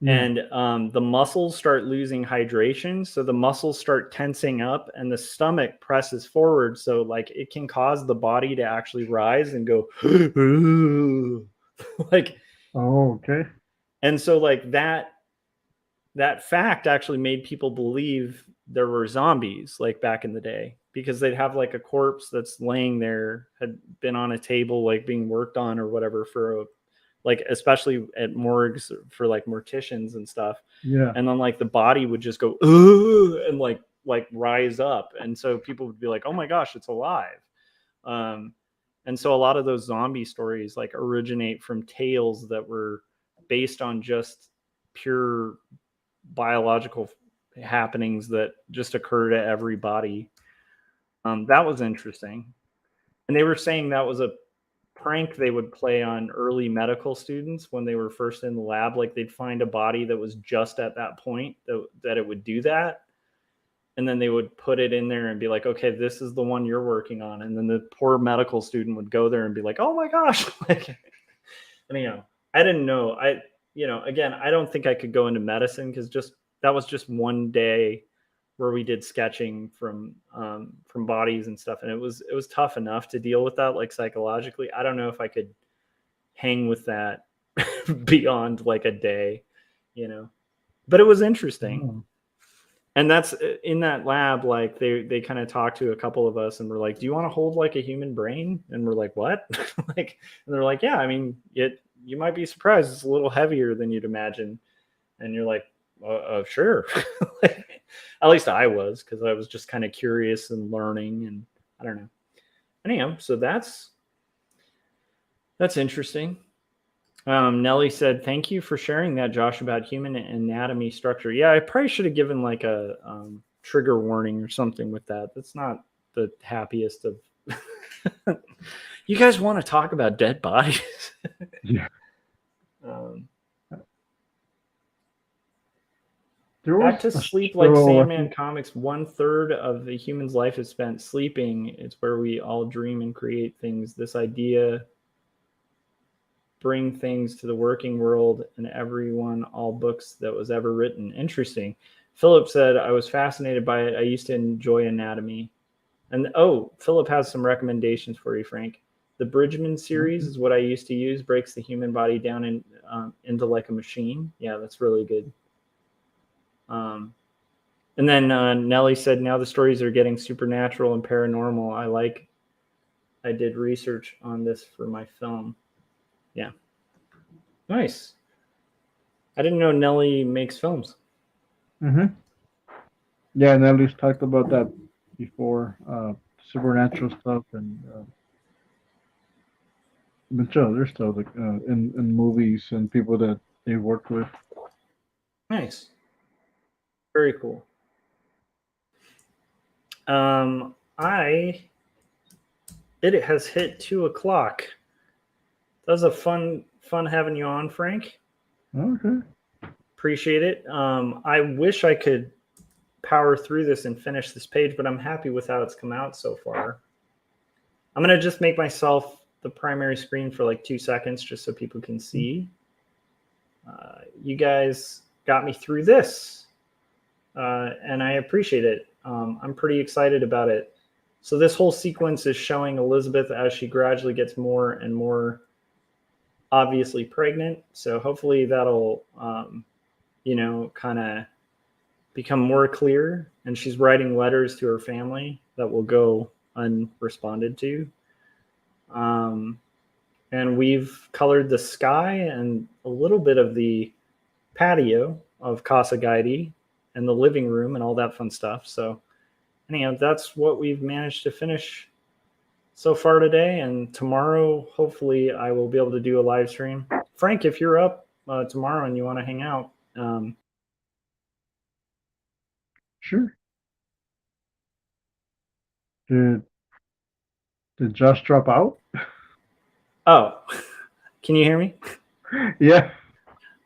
Yeah. and the muscles start losing hydration, so the muscles start tensing up and the stomach presses forward, so like it can cause the body to actually rise and go like. Oh, okay. And so like that fact actually made people believe there were zombies like back in the day, because they'd have like a corpse that's laying there, had been on a table like being worked on or whatever for a, like especially at morgues for like morticians and stuff, Yeah. and then like the body would just go "Ugh," and like rise up, and so people would be like, oh my gosh, it's alive. um and so a lot of those zombie stories like originate from tales that were based on just pure biological happenings that just occur to everybody. That was interesting. And they were saying that was a prank they would play on early medical students when they were first in the lab. Like they'd find a body that was just at that point that it would do that. And then they would put it in there and be like, okay, this is the one you're working on. And then the poor medical student would go there and be like, oh my gosh. Like, and, I didn't know. Again, I don't think I could go into medicine because that was just one day where we did sketching from bodies and stuff, and it was tough enough to deal with that, like psychologically. I don't know if I could hang with that beyond like a day, but it was interesting. Oh. And that's in that lab, like they kind of talked to a couple of us and were like, do you want to hold like a human brain? And we're like, what? Like, and they're like, yeah, I mean, you might be surprised. It's a little heavier than you'd imagine. And you're like, sure. At least I was, because I was just kind of curious and learning, and I don't know. Anyhow, so that's interesting. Nellie said, thank you for sharing that, Josh, about human anatomy structure. Yeah, I probably should have given like a trigger warning or something with that. That's not the happiest of. You guys want to talk about dead bodies? Yeah. Back to sleep, like Sandman comics, 1/3 of the human's life is spent sleeping. It's where we all dream and create things. This idea bring things to the working world and everyone, all books that was ever written. Interesting. Philip said, I was fascinated by it. I used to enjoy anatomy. And Philip has some recommendations for you, Frank. The Bridgman series is what I used to use. Breaks the human body down into like a machine. Yeah, that's really good. And then Nellie said, now the stories are getting supernatural and paranormal. I did research on this for my film. Yeah. Nice. I didn't know Nellie makes films. Mm-hmm. Yeah, Nellie's talked about that before. Supernatural stuff and a bunch of other stuff, like in movies and people that they worked with. Nice. Very cool. It has hit 2:00. That was a fun having you on, Frank. Okay. Appreciate it. I wish I could power through this and finish this page, but I'm happy with how it's come out so far. I'm going to just make myself the primary screen for like 2 seconds just so people can see. You guys got me through this, and I appreciate it. I'm pretty excited about it. So this whole sequence is showing Elizabeth as she gradually gets more and more obviously pregnant. So hopefully that'll, kind of become more clear. And she's writing letters to her family that will go unresponded to. And we've colored the sky and a little bit of the patio of Casa Guidi and the living room and all that fun stuff. So anyhow, that's what we've managed to finish so far today. And tomorrow, hopefully, I will be able to do a live stream. Frank, if you're up tomorrow and you want to hang out. Sure. Did Josh drop out? Oh, can you hear me? Yeah.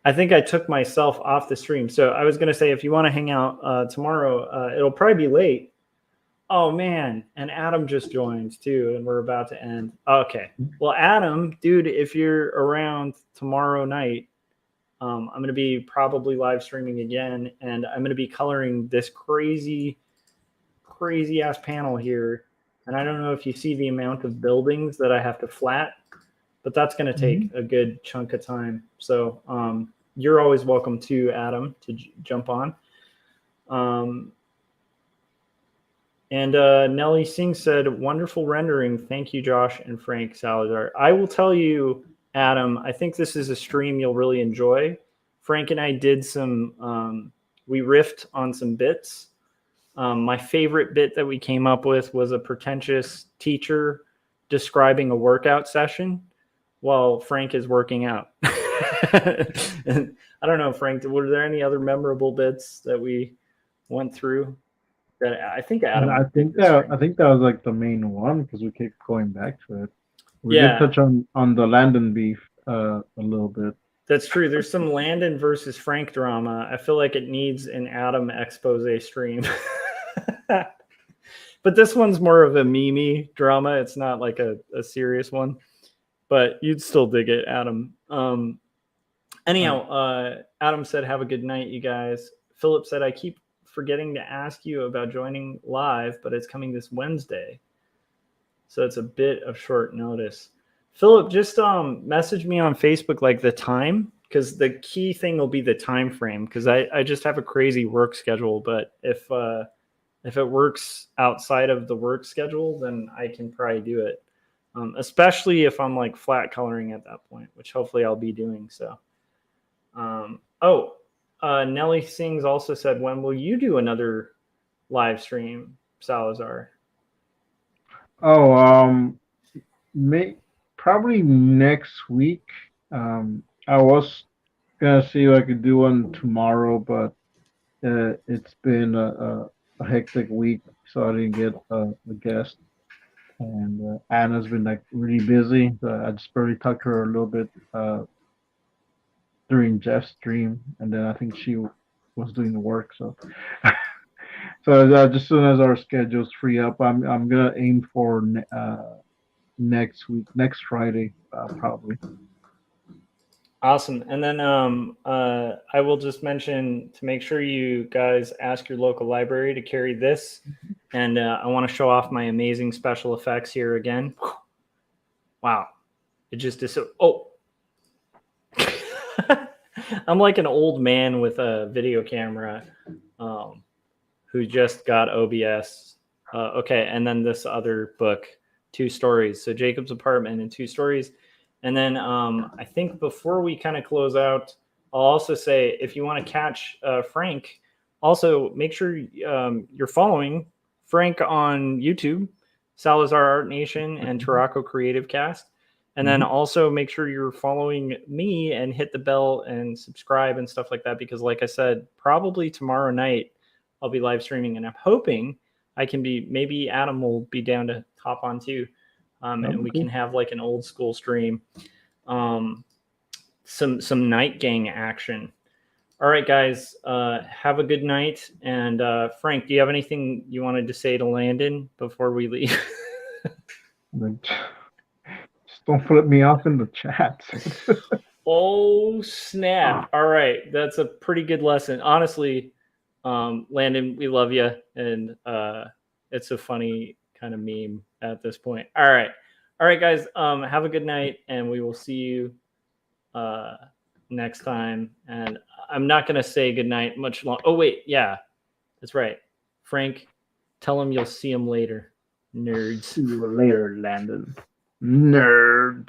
I think I took myself off the stream. So I was going to say, if you want to hang out tomorrow, it'll probably be late. Oh, man. And Adam just joined, too, and we're about to end. Okay. Well, Adam, dude, if you're around tomorrow night, I'm going to be probably live streaming again, and I'm going to be coloring this crazy ass panel here. And I don't know if you see the amount of buildings that I have to flat, but that's going to take a good chunk of time. So you're always welcome to, Adam, to jump on. And Nellie Singh said, wonderful rendering. Thank you, Josh and Frank Salazar. I will tell you, Adam, I think this is a stream you'll really enjoy. Frank and I did we riffed on some bits. My favorite bit that we came up with was a pretentious teacher describing a workout session while Frank is working out. And I don't know, Frank, were there any other memorable bits that we went through. That I think And Adam I would dig think this that stream. was like the main one because we kept going back to it. We did Yeah, touch on the Landon beef a little bit. that's true. There's some Landon versus Frank drama. I feel like it needs an Adam expose stream. But this one's more of a meme drama. It's not like a serious one. But you'd still dig it, Adam. Anyhow, Adam said, "Have a good night, you guys." Philip said, "I keep forgetting to ask you about joining live, but it's coming this Wednesday, so it's a bit of short notice." Philip, just message me on Facebook like the time, because the key thing will be the time frame. Because I just have a crazy work schedule, but if it works outside of the work schedule, then I can probably do it. Especially if I'm like flat coloring at that point, which hopefully I'll be doing. So, Nelly Sings also said, "When will you do another live stream, Salazar?" Oh, probably next week. I was gonna see if I could do one tomorrow, but it's been a hectic week, so I didn't get a guest. And Anna's been like really busy, so I just barely talked to her a little bit during Jeff's stream, and then I think she was doing the work. So, so just as soon as our schedules free up, I'm gonna aim for next week, next Friday, probably. Awesome. And then I will just mention to make sure you guys ask your local library to carry this. And I want to show off my amazing special effects here again. Wow. It just is so. Oh. I'm like an old man with a video camera who just got OBS. Okay. And then this other book, 2 stories. So Jacob's Apartment and 2 stories. And then I think before we kind of close out, I'll also say if you want to catch Frank, also make sure you're following Frank on YouTube, Salazar Art Nation, and Taraco Creative Cast. And then also make sure you're following me and hit the bell and subscribe and stuff like that. Because like I said, probably tomorrow night I'll be live streaming, and I'm hoping I can be, maybe Adam will be down to hop on too. And we can have like an old school stream, some night gang action. All right, guys, have a good night. And Frank, do you have anything you wanted to say to Landon before we leave? Just don't flip me off in the chat. Oh snap! All right, that's a pretty good lesson, honestly. Landon, we love you, and it's a funny kind of meme at this point. All right, guys. Have a good night, and we will see you next time. And I'm not gonna say good night much long. Oh wait, yeah, that's right. Frank, tell him you'll see him later, nerds. See you later, Landon. Nerd.